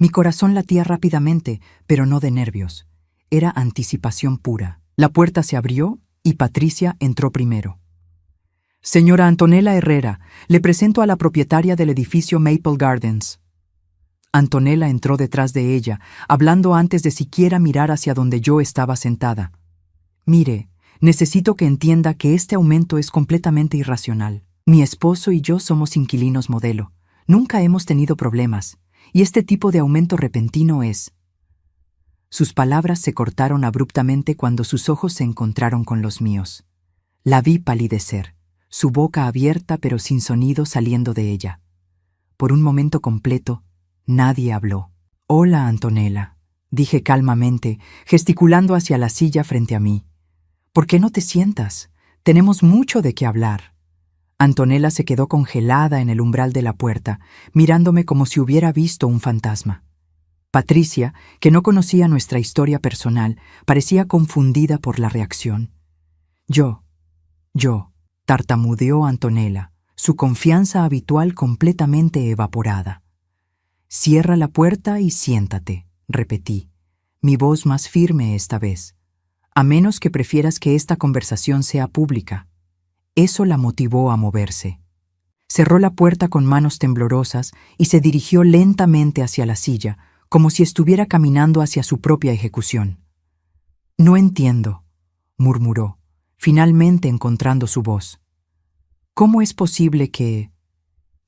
Mi corazón latía rápidamente, pero no de nervios. Era anticipación pura. La puerta se abrió y Patricia entró primero. «Señora Antonella Herrera, le presento a la propietaria del edificio Maple Gardens». Antonella entró detrás de ella, hablando antes de siquiera mirar hacia donde yo estaba sentada. «Mire, necesito que entienda que este aumento es completamente irracional. Mi esposo y yo somos inquilinos modelo. Nunca hemos tenido problemas. Y este tipo de aumento repentino es...». Sus palabras se cortaron abruptamente cuando sus ojos se encontraron con los míos. La vi palidecer, su boca abierta pero sin sonido saliendo de ella. Por un momento completo, nadie habló. «Hola, Antonella», dije calmamente, gesticulando hacia la silla frente a mí. «¿Por qué no te sientas? Tenemos mucho de qué hablar». Antonella se quedó congelada en el umbral de la puerta, mirándome como si hubiera visto un fantasma. Patricia, que no conocía nuestra historia personal, parecía confundida por la reacción. Yo, tartamudeó Antonella, su confianza habitual completamente evaporada. «Cierra la puerta y siéntate», repetí, mi voz más firme esta vez. «A menos que prefieras que esta conversación sea pública». Eso la motivó a moverse. Cerró la puerta con manos temblorosas y se dirigió lentamente hacia la silla, como si estuviera caminando hacia su propia ejecución. «No entiendo», murmuró, finalmente encontrando su voz. «¿Cómo es posible que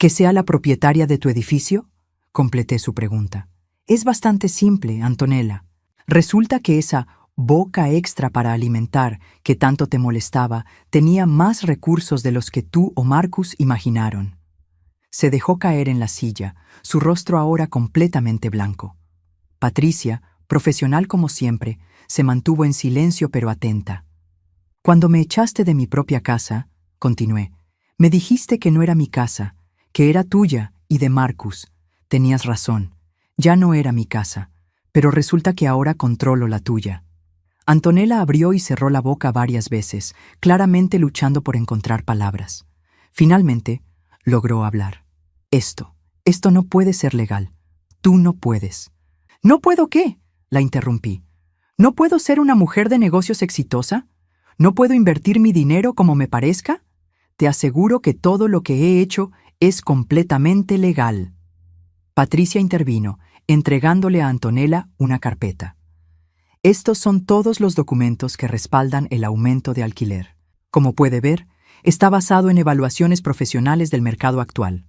sea la propietaria de tu edificio?», completé su pregunta. «Es bastante simple, Antonella. Resulta que esa boca extra para alimentar que tanto te molestaba tenía más recursos de los que tú o Marcus imaginaron». Se dejó caer en la silla, su rostro ahora completamente blanco. Patricia, profesional como siempre, se mantuvo en silencio pero atenta. «Cuando me echaste de mi propia casa», continué, «me dijiste que no era mi casa, que era tuya y de Marcus. Tenías razón, ya no era mi casa, pero resulta que ahora controlo la tuya». Antonella abrió y cerró la boca varias veces, claramente luchando por encontrar palabras. Finalmente, logró hablar. Esto no puede ser legal. Tú no puedes». «¿No puedo qué?», la interrumpí. «¿No puedo ser una mujer de negocios exitosa? ¿No puedo invertir mi dinero como me parezca? Te aseguro que todo lo que he hecho es completamente legal». Patricia intervino, entregándole a Antonella una carpeta. «Estos son todos los documentos que respaldan el aumento de alquiler. Como puede ver, está basado en evaluaciones profesionales del mercado actual».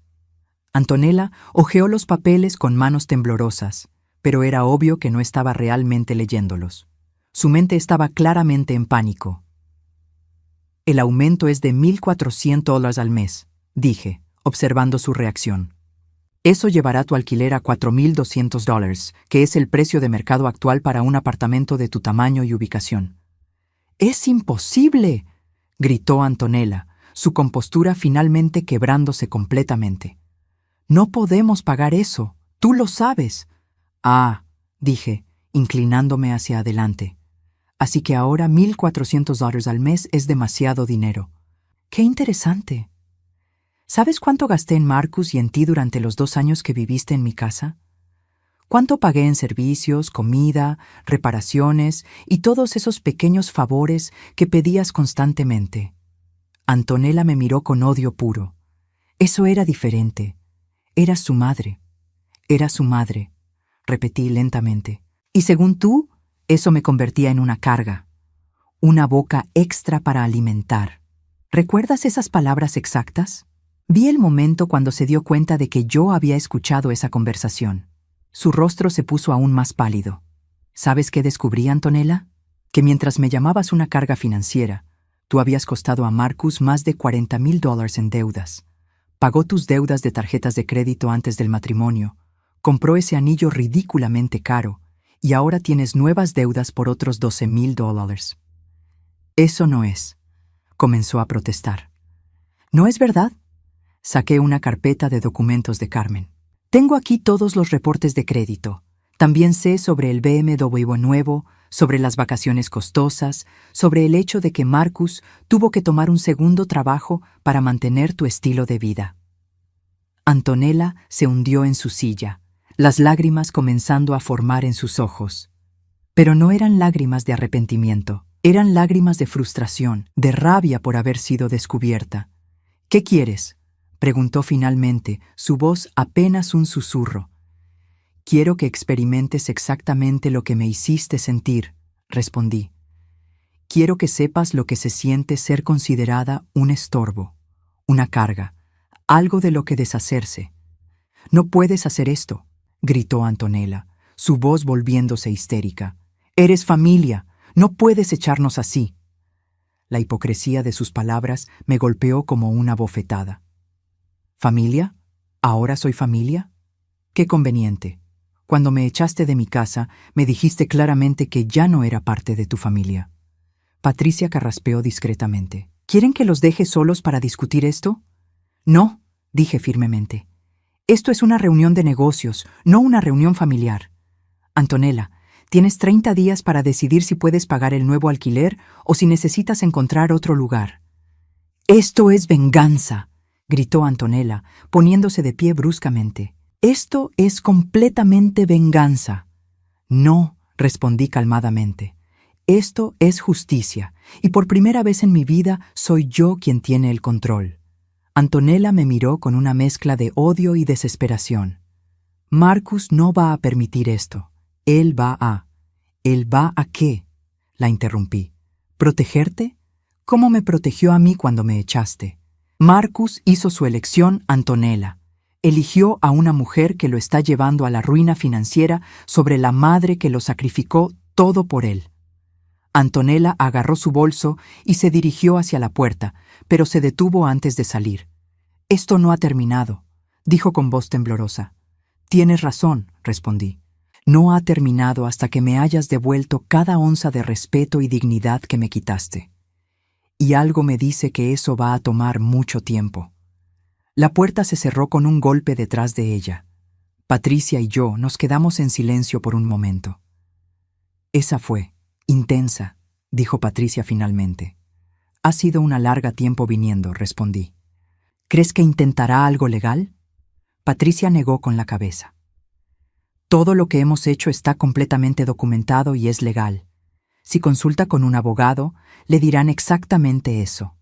Antonella hojeó los papeles con manos temblorosas, pero era obvio que no estaba realmente leyéndolos. Su mente estaba claramente en pánico. El aumento es de $1,400 al mes, dije, observando su reacción. Eso llevará tu alquiler a $4,200, que es el precio de mercado actual para un apartamento de tu tamaño y ubicación. ¡Es imposible!, gritó Antonella, su compostura finalmente quebrándose completamente. No podemos pagar eso, tú lo sabes. Ah, dije, inclinándome hacia adelante. Así que ahora $1,400 al mes es demasiado dinero. ¡Qué interesante! ¿Sabes cuánto gasté en Marcus y en ti durante los 2 años que viviste en mi casa? ¿Cuánto pagué en servicios, comida, reparaciones y todos esos pequeños favores que pedías constantemente? Antonella me miró con odio puro. Eso era diferente. Era su madre. Era su madre, repetí lentamente. Y según tú, eso me convertía en una carga. Una boca extra para alimentar. ¿Recuerdas esas palabras exactas? Vi el momento cuando se dio cuenta de que yo había escuchado esa conversación. Su rostro se puso aún más pálido. ¿Sabes qué descubrí, Antonella? Que mientras me llamabas una carga financiera, tú habías costado a Marcus más de $40,000 en deudas. Pagó tus deudas de tarjetas de crédito antes del matrimonio, compró ese anillo ridículamente caro y ahora tienes nuevas deudas por otros $12,000. Eso no es, comenzó a protestar. ¿No es verdad? Saqué una carpeta de documentos de Carmen. Tengo aquí todos los reportes de crédito. También sé sobre el BMW nuevo, sobre las vacaciones costosas, sobre el hecho de que Marcus tuvo que tomar un segundo trabajo para mantener tu estilo de vida. Antonella se hundió en su silla, las lágrimas comenzando a formar en sus ojos. Pero no eran lágrimas de arrepentimiento, eran lágrimas de frustración, de rabia por haber sido descubierta. ¿Qué quieres?, preguntó finalmente, su voz apenas un susurro. Quiero que experimentes exactamente lo que me hiciste sentir, respondí. Quiero que sepas lo que se siente ser considerada un estorbo, una carga, algo de lo que deshacerse. No puedes hacer esto, gritó Antonella, su voz volviéndose histérica. Eres familia, no puedes echarnos así. La hipocresía de sus palabras me golpeó como una bofetada. ¿Familia? ¿Ahora soy familia? Qué conveniente. Cuando me echaste de mi casa, me dijiste claramente que ya no era parte de tu familia. Patricia carraspeó discretamente. ¿Quieren que los deje solos para discutir esto? No, dije firmemente. Esto es una reunión de negocios, no una reunión familiar. Antonella, tienes 30 días para decidir si puedes pagar el nuevo alquiler o si necesitas encontrar otro lugar. Esto es venganza, gritó Antonella, poniéndose de pie bruscamente. Esto es completamente venganza. No, respondí calmadamente. Esto es justicia, y por primera vez en mi vida soy yo quien tiene el control. Antonella me miró con una mezcla de odio y desesperación. Marcus no va a permitir esto. ¿Él va a qué?, la interrumpí. ¿Protegerte? ¿Cómo me protegió a mí cuando me echaste? Marcus hizo su elección, Antonella. Eligió a una mujer que lo está llevando a la ruina financiera sobre la madre que lo sacrificó todo por él. Antonella agarró su bolso y se dirigió hacia la puerta, pero se detuvo antes de salir. Esto no ha terminado, dijo con voz temblorosa. Tienes razón, respondí. No ha terminado hasta que me hayas devuelto cada onza de respeto y dignidad que me quitaste. Y algo me dice que eso va a tomar mucho tiempo. La puerta se cerró con un golpe detrás de ella. Patricia y yo nos quedamos en silencio por un momento. Esa fue, intensa, dijo Patricia finalmente. Ha sido una larga tiempo viniendo, respondí. ¿Crees que intentará algo legal? Patricia negó con la cabeza. Todo lo que hemos hecho está completamente documentado y es legal. Si consulta con un abogado, le dirán exactamente eso.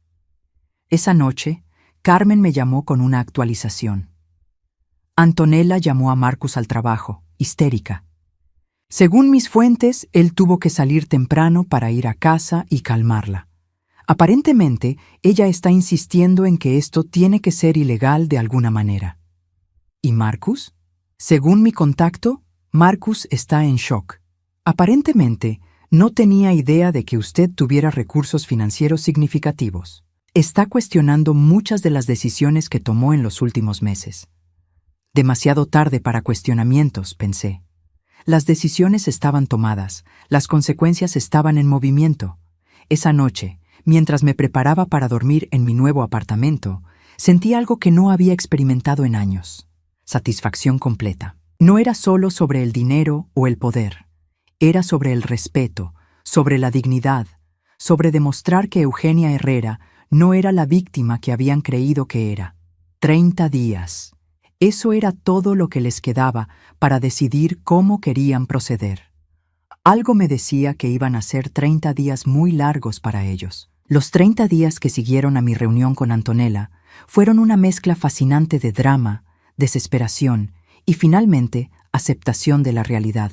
Esa noche, Carmen me llamó con una actualización. Antonella llamó a Marcus al trabajo, histérica. Según mis fuentes, él tuvo que salir temprano para ir a casa y calmarla. Aparentemente, ella está insistiendo en que esto tiene que ser ilegal de alguna manera. ¿Y Marcus? Según mi contacto, Marcus está en shock. Aparentemente, no tenía idea de que usted tuviera recursos financieros significativos. Está cuestionando muchas de las decisiones que tomó en los últimos meses. Demasiado tarde para cuestionamientos, pensé. Las decisiones estaban tomadas, las consecuencias estaban en movimiento. Esa noche, mientras me preparaba para dormir en mi nuevo apartamento, sentí algo que no había experimentado en años. Satisfacción completa. No era solo sobre el dinero o el poder. Era sobre el respeto, sobre la dignidad, sobre demostrar que Eugenia Herrera no era la víctima que habían creído que era. 30 días. Eso era todo lo que les quedaba para decidir cómo querían proceder. Algo me decía que iban a ser 30 días muy largos para ellos. Los 30 días que siguieron a mi reunión con Antonella fueron una mezcla fascinante de drama, desesperación y, finalmente, aceptación de la realidad.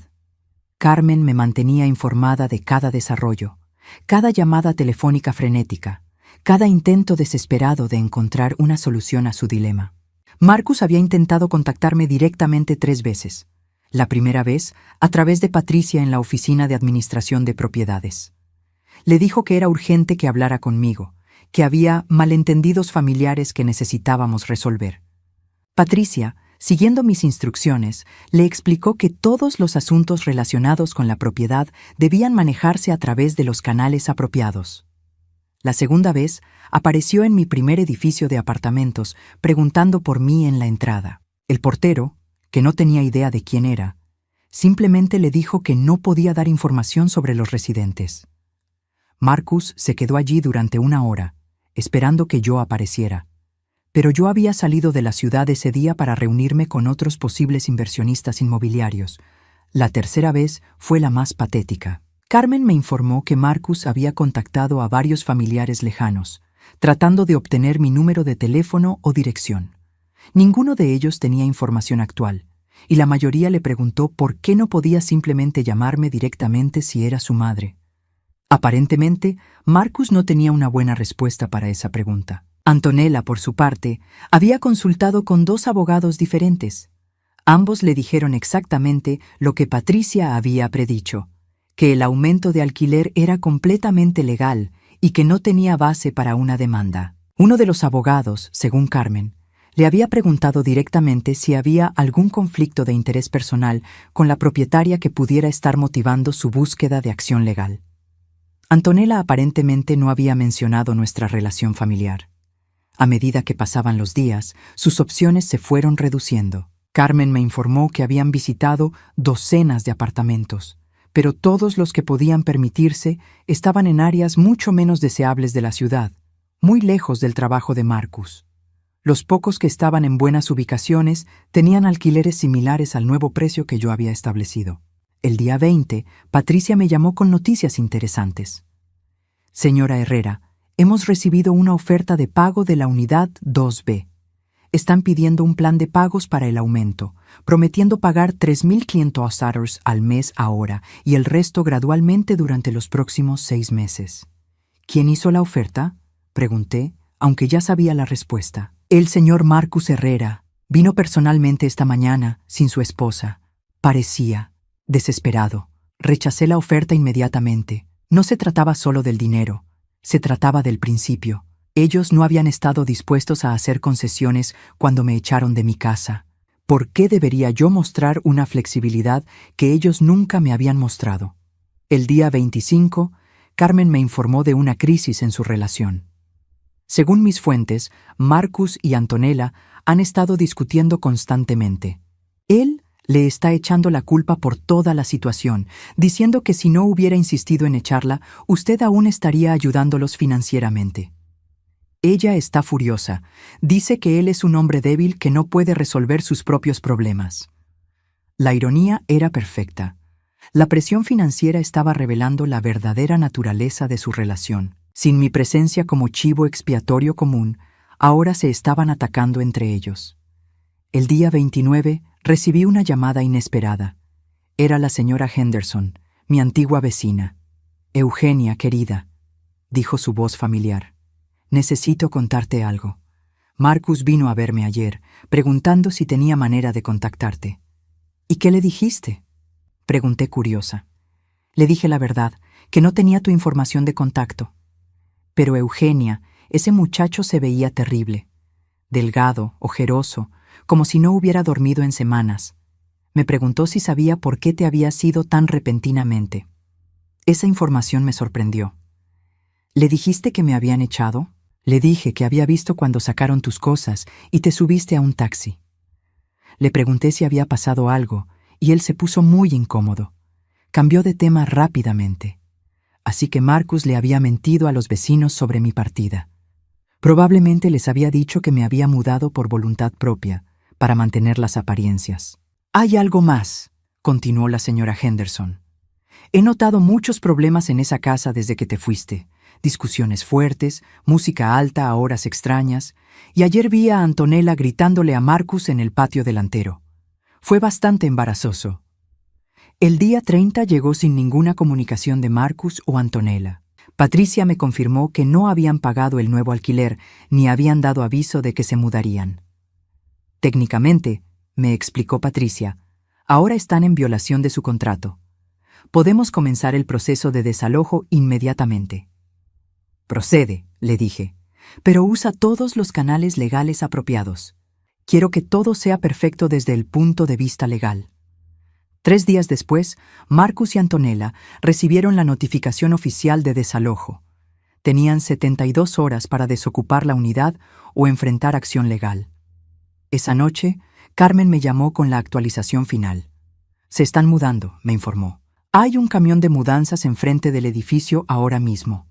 Carmen me mantenía informada de cada desarrollo, cada llamada telefónica frenética, cada intento desesperado de encontrar una solución a su dilema. Marcus había intentado contactarme directamente 3 veces. La primera vez, a través de Patricia en la oficina de administración de propiedades. Le dijo que era urgente que hablara conmigo, que había malentendidos familiares que necesitábamos resolver. Patricia, siguiendo mis instrucciones, le explicó que todos los asuntos relacionados con la propiedad debían manejarse a través de los canales apropiados. La segunda vez, apareció en mi primer edificio de apartamentos, preguntando por mí en la entrada. El portero, que no tenía idea de quién era, simplemente le dijo que no podía dar información sobre los residentes. Marcus se quedó allí durante 1 hora, esperando que yo apareciera. Pero yo había salido de la ciudad ese día para reunirme con otros posibles inversionistas inmobiliarios. La tercera vez fue la más patética. Carmen me informó que Marcus había contactado a varios familiares lejanos, tratando de obtener mi número de teléfono o dirección. Ninguno de ellos tenía información actual, y la mayoría le preguntó por qué no podía simplemente llamarme directamente si era su madre. Aparentemente, Marcus no tenía una buena respuesta para esa pregunta. Antonella, por su parte, había consultado con 2 abogados diferentes. Ambos le dijeron exactamente lo que Patricia había predicho, que el aumento de alquiler era completamente legal y que no tenía base para una demanda. Uno de los abogados, según Carmen, le había preguntado directamente si había algún conflicto de interés personal con la propietaria que pudiera estar motivando su búsqueda de acción legal. Antonella aparentemente no había mencionado nuestra relación familiar. A medida que pasaban los días, sus opciones se fueron reduciendo. Carmen me informó que habían visitado docenas de apartamentos, pero todos los que podían permitirse estaban en áreas mucho menos deseables de la ciudad, muy lejos del trabajo de Marcus. Los pocos que estaban en buenas ubicaciones tenían alquileres similares al nuevo precio que yo había establecido. El día 20, Patricia me llamó con noticias interesantes. Señora Herrera, hemos recibido una oferta de pago de la unidad 2B. Están pidiendo un plan de pagos para el aumento, prometiendo pagar $3,500 al mes ahora y el resto gradualmente durante los próximos 6 meses. ¿Quién hizo la oferta?, pregunté, aunque ya sabía la respuesta. El señor Marcus Herrera. Vino personalmente esta mañana, sin su esposa. Parecía desesperado. Rechacé la oferta inmediatamente. No se trataba solo del dinero, se trataba del principio. Ellos no habían estado dispuestos a hacer concesiones cuando me echaron de mi casa. ¿Por qué debería yo mostrar una flexibilidad que ellos nunca me habían mostrado? El día 25, Carmen me informó de una crisis en su relación. Según mis fuentes, Marcus y Antonella han estado discutiendo constantemente. Él le está echando la culpa por toda la situación, diciendo que si no hubiera insistido en echarla, usted aún estaría ayudándolos financieramente. Ella está furiosa. Dice que él es un hombre débil que no puede resolver sus propios problemas. La ironía era perfecta. La presión financiera estaba revelando la verdadera naturaleza de su relación. Sin mi presencia como chivo expiatorio común, ahora se estaban atacando entre ellos. El día 29 recibí una llamada inesperada. Era la señora Henderson, mi antigua vecina. Eugenia, querida, dijo su voz familiar. Necesito contarte algo. Marcus vino a verme ayer, preguntando si tenía manera de contactarte. ¿Y qué le dijiste?, Pregunté curiosa. Le dije la verdad, que no tenía tu información de contacto. Pero Eugenia, ese muchacho se veía terrible. Delgado, ojeroso, como si no hubiera dormido en semanas. Me preguntó si sabía por qué te habías ido tan repentinamente. Esa información me sorprendió. ¿Le dijiste que me habían echado? Le dije que había visto cuando sacaron tus cosas y te subiste a un taxi. Le pregunté si había pasado algo, y él se puso muy incómodo. Cambió de tema rápidamente. Así que Marcus le había mentido a los vecinos sobre mi partida. Probablemente les había dicho que me había mudado por voluntad propia, para mantener las apariencias. «Hay algo más», continuó la señora Henderson. «He notado muchos problemas en esa casa desde que te fuiste. Discusiones fuertes, música alta a horas extrañas, y ayer vi a Antonella gritándole a Marcus en el patio delantero. Fue bastante embarazoso». El día 30 llegó sin ninguna comunicación de Marcus o Antonella. Patricia me confirmó que no habían pagado el nuevo alquiler ni habían dado aviso de que se mudarían. Técnicamente, me explicó Patricia, ahora están en violación de su contrato. Podemos comenzar el proceso de desalojo inmediatamente. Procede, le dije, pero usa todos los canales legales apropiados. Quiero que todo sea perfecto desde el punto de vista legal. 3 días después, Marcus y Antonella recibieron la notificación oficial de desalojo. Tenían 72 horas para desocupar la unidad o enfrentar acción legal. Esa noche, Carmen me llamó con la actualización final. «Se están mudando», me informó. «Hay un camión de mudanzas enfrente del edificio ahora mismo.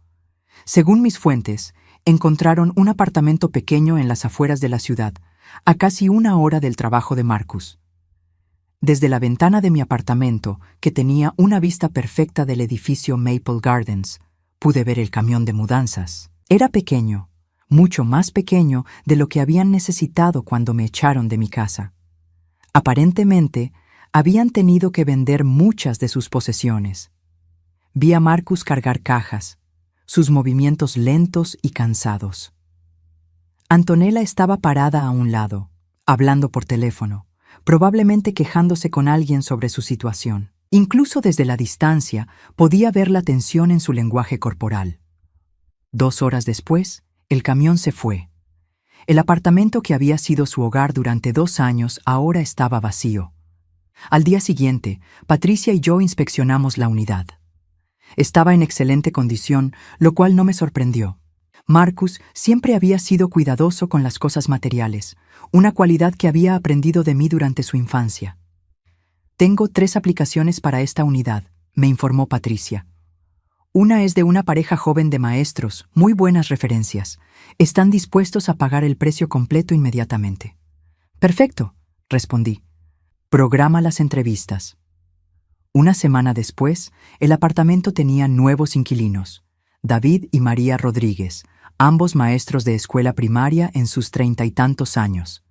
Según mis fuentes, encontraron un apartamento pequeño en las afueras de la ciudad, a casi 1 hora del trabajo de Marcus. Desde la ventana de mi apartamento, que tenía una vista perfecta del edificio Maple Gardens, pude ver el camión de mudanzas. Era pequeño, mucho más pequeño de lo que habían necesitado cuando me echaron de mi casa. Aparentemente, habían tenido que vender muchas de sus posesiones. Vi a Marcus cargar cajas, sus movimientos lentos y cansados. Antonella estaba parada a un lado, hablando por teléfono, probablemente quejándose con alguien sobre su situación. Incluso desde la distancia podía ver la tensión en su lenguaje corporal. 2 horas después, el camión se fue. El apartamento que había sido su hogar durante 2 años ahora estaba vacío. Al día siguiente, Patricia y yo inspeccionamos la unidad. Estaba en excelente condición, lo cual no me sorprendió. Marcus siempre había sido cuidadoso con las cosas materiales, una cualidad que había aprendido de mí durante su infancia. «Tengo 3 aplicaciones para esta unidad», me informó Patricia. «Una es de una pareja joven de maestros, muy buenas referencias. Están dispuestos a pagar el precio completo inmediatamente». «Perfecto», respondí. «Programa las entrevistas». 1 semana después, el apartamento tenía nuevos inquilinos, David y María Rodríguez, ambos maestros de escuela primaria en sus 30 y tantos años.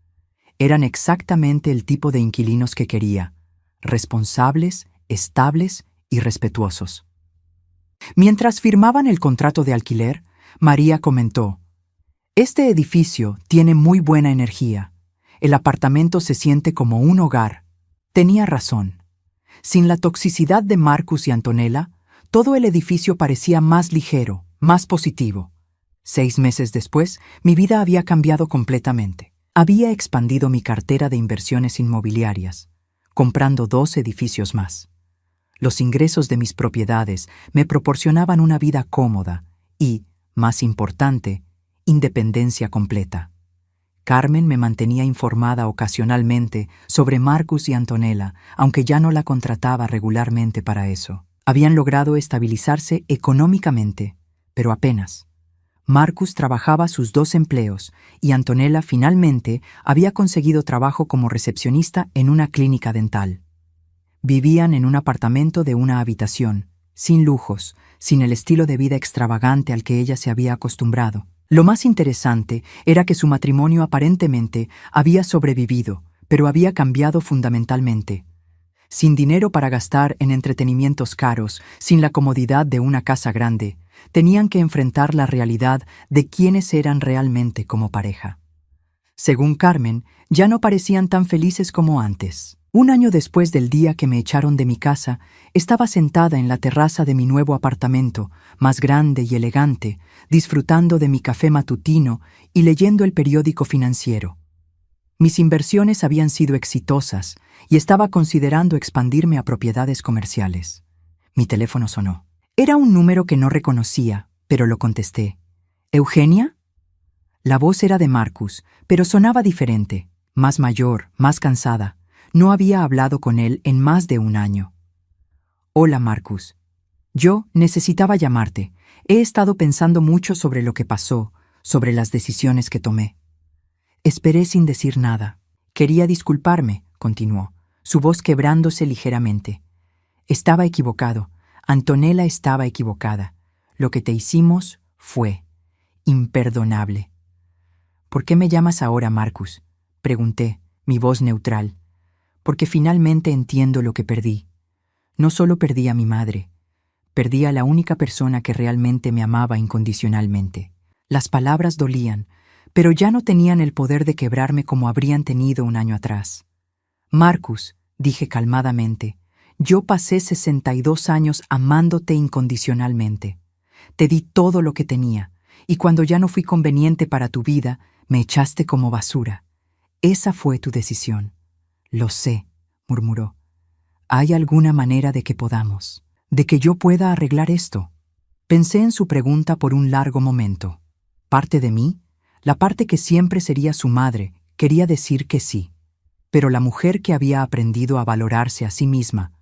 Eran exactamente el tipo de inquilinos que quería, responsables, estables y respetuosos. Mientras firmaban el contrato de alquiler, María comentó: «Este edificio tiene muy buena energía. El apartamento se siente como un hogar». Tenía razón. Sin la toxicidad de Marcus y Antonella, todo el edificio parecía más ligero, más positivo. 6 meses después, mi vida había cambiado completamente. Había expandido mi cartera de inversiones inmobiliarias, comprando 2 edificios más. Los ingresos de mis propiedades me proporcionaban una vida cómoda y, más importante, independencia completa. Carmen me mantenía informada ocasionalmente sobre Marcus y Antonella, aunque ya no la contrataba regularmente para eso. Habían logrado estabilizarse económicamente, pero apenas. Marcus trabajaba sus 2 empleos y Antonella finalmente había conseguido trabajo como recepcionista en una clínica dental. Vivían en un apartamento de 1 habitación, sin lujos, sin el estilo de vida extravagante al que ella se había acostumbrado. Lo más interesante era que su matrimonio aparentemente había sobrevivido, pero había cambiado fundamentalmente. Sin dinero para gastar en entretenimientos caros, sin la comodidad de una casa grande, tenían que enfrentar la realidad de quiénes eran realmente como pareja. Según Carmen, ya no parecían tan felices como antes. Un año después del día que me echaron de mi casa, estaba sentada en la terraza de mi nuevo apartamento, más grande y elegante, disfrutando de mi café matutino y leyendo el periódico financiero. Mis inversiones habían sido exitosas y estaba considerando expandirme a propiedades comerciales. Mi teléfono sonó. Era un número que no reconocía, pero lo contesté. ¿Eugenia? La voz era de Marcus, pero sonaba diferente, más mayor, más cansada. No había hablado con él en más de un año. Hola, Marcus. Yo necesitaba llamarte. He estado pensando mucho sobre lo que pasó, sobre las decisiones que tomé. Esperé sin decir nada. Quería disculparme, continuó, su voz quebrándose ligeramente. Estaba equivocado. Antonella estaba equivocada. Lo que te hicimos fue imperdonable. ¿Por qué me llamas ahora, Marcus? Pregunté, mi voz neutral. Porque finalmente entiendo lo que perdí. No solo perdí a mi madre, perdí a la única persona que realmente me amaba incondicionalmente. Las palabras dolían, pero ya no tenían el poder de quebrarme como habrían tenido un año atrás. Marcus, dije calmadamente, yo pasé 62 años amándote incondicionalmente. Te di todo lo que tenía, y cuando ya no fui conveniente para tu vida, me echaste como basura. Esa fue tu decisión. Lo sé, murmuró. ¿Hay alguna manera de que podamos, de que yo pueda arreglar esto? Pensé en su pregunta por un largo momento. Parte de mí, la parte que siempre sería su madre, quería decir que sí. Pero la mujer que había aprendido a valorarse a sí misma,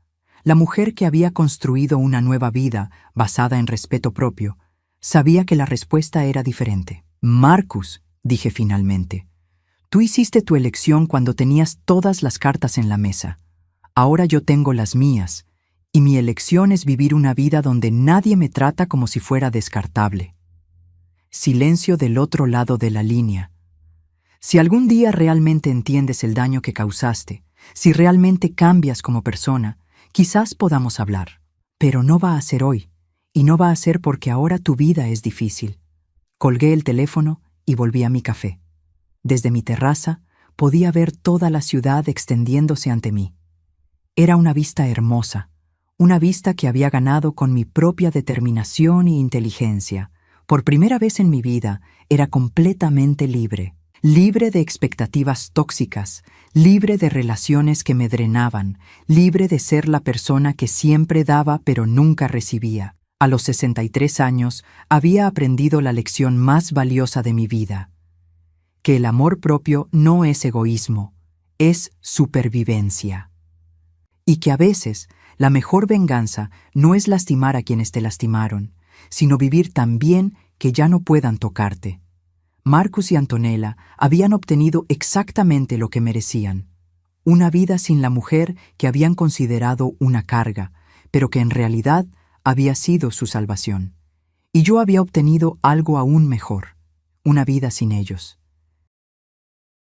la mujer que había construido una nueva vida basada en respeto propio, sabía que la respuesta era diferente. Marcus, dije finalmente, tú hiciste tu elección cuando tenías todas las cartas en la mesa. Ahora yo tengo las mías, y mi elección es vivir una vida donde nadie me trata como si fuera descartable. Silencio del otro lado de la línea. Si algún día realmente entiendes el daño que causaste, si realmente cambias como persona, quizás podamos hablar. Pero no va a ser hoy, y no va a ser porque ahora tu vida es difícil. Colgué el teléfono y volví a mi café. Desde mi terraza podía ver toda la ciudad extendiéndose ante mí. Era una vista hermosa, una vista que había ganado con mi propia determinación y inteligencia. Por primera vez en mi vida era completamente libre, libre de expectativas tóxicas, libre de relaciones que me drenaban, libre de ser la persona que siempre daba pero nunca recibía. A los 63 años había aprendido la lección más valiosa de mi vida, que el amor propio no es egoísmo, es supervivencia. Y que a veces la mejor venganza no es lastimar a quienes te lastimaron, sino vivir tan bien que ya no puedan tocarte. Marcus y Antonella habían obtenido exactamente lo que merecían, una vida sin la mujer que habían considerado una carga, pero que en realidad había sido su salvación. Y yo había obtenido algo aún mejor, una vida sin ellos.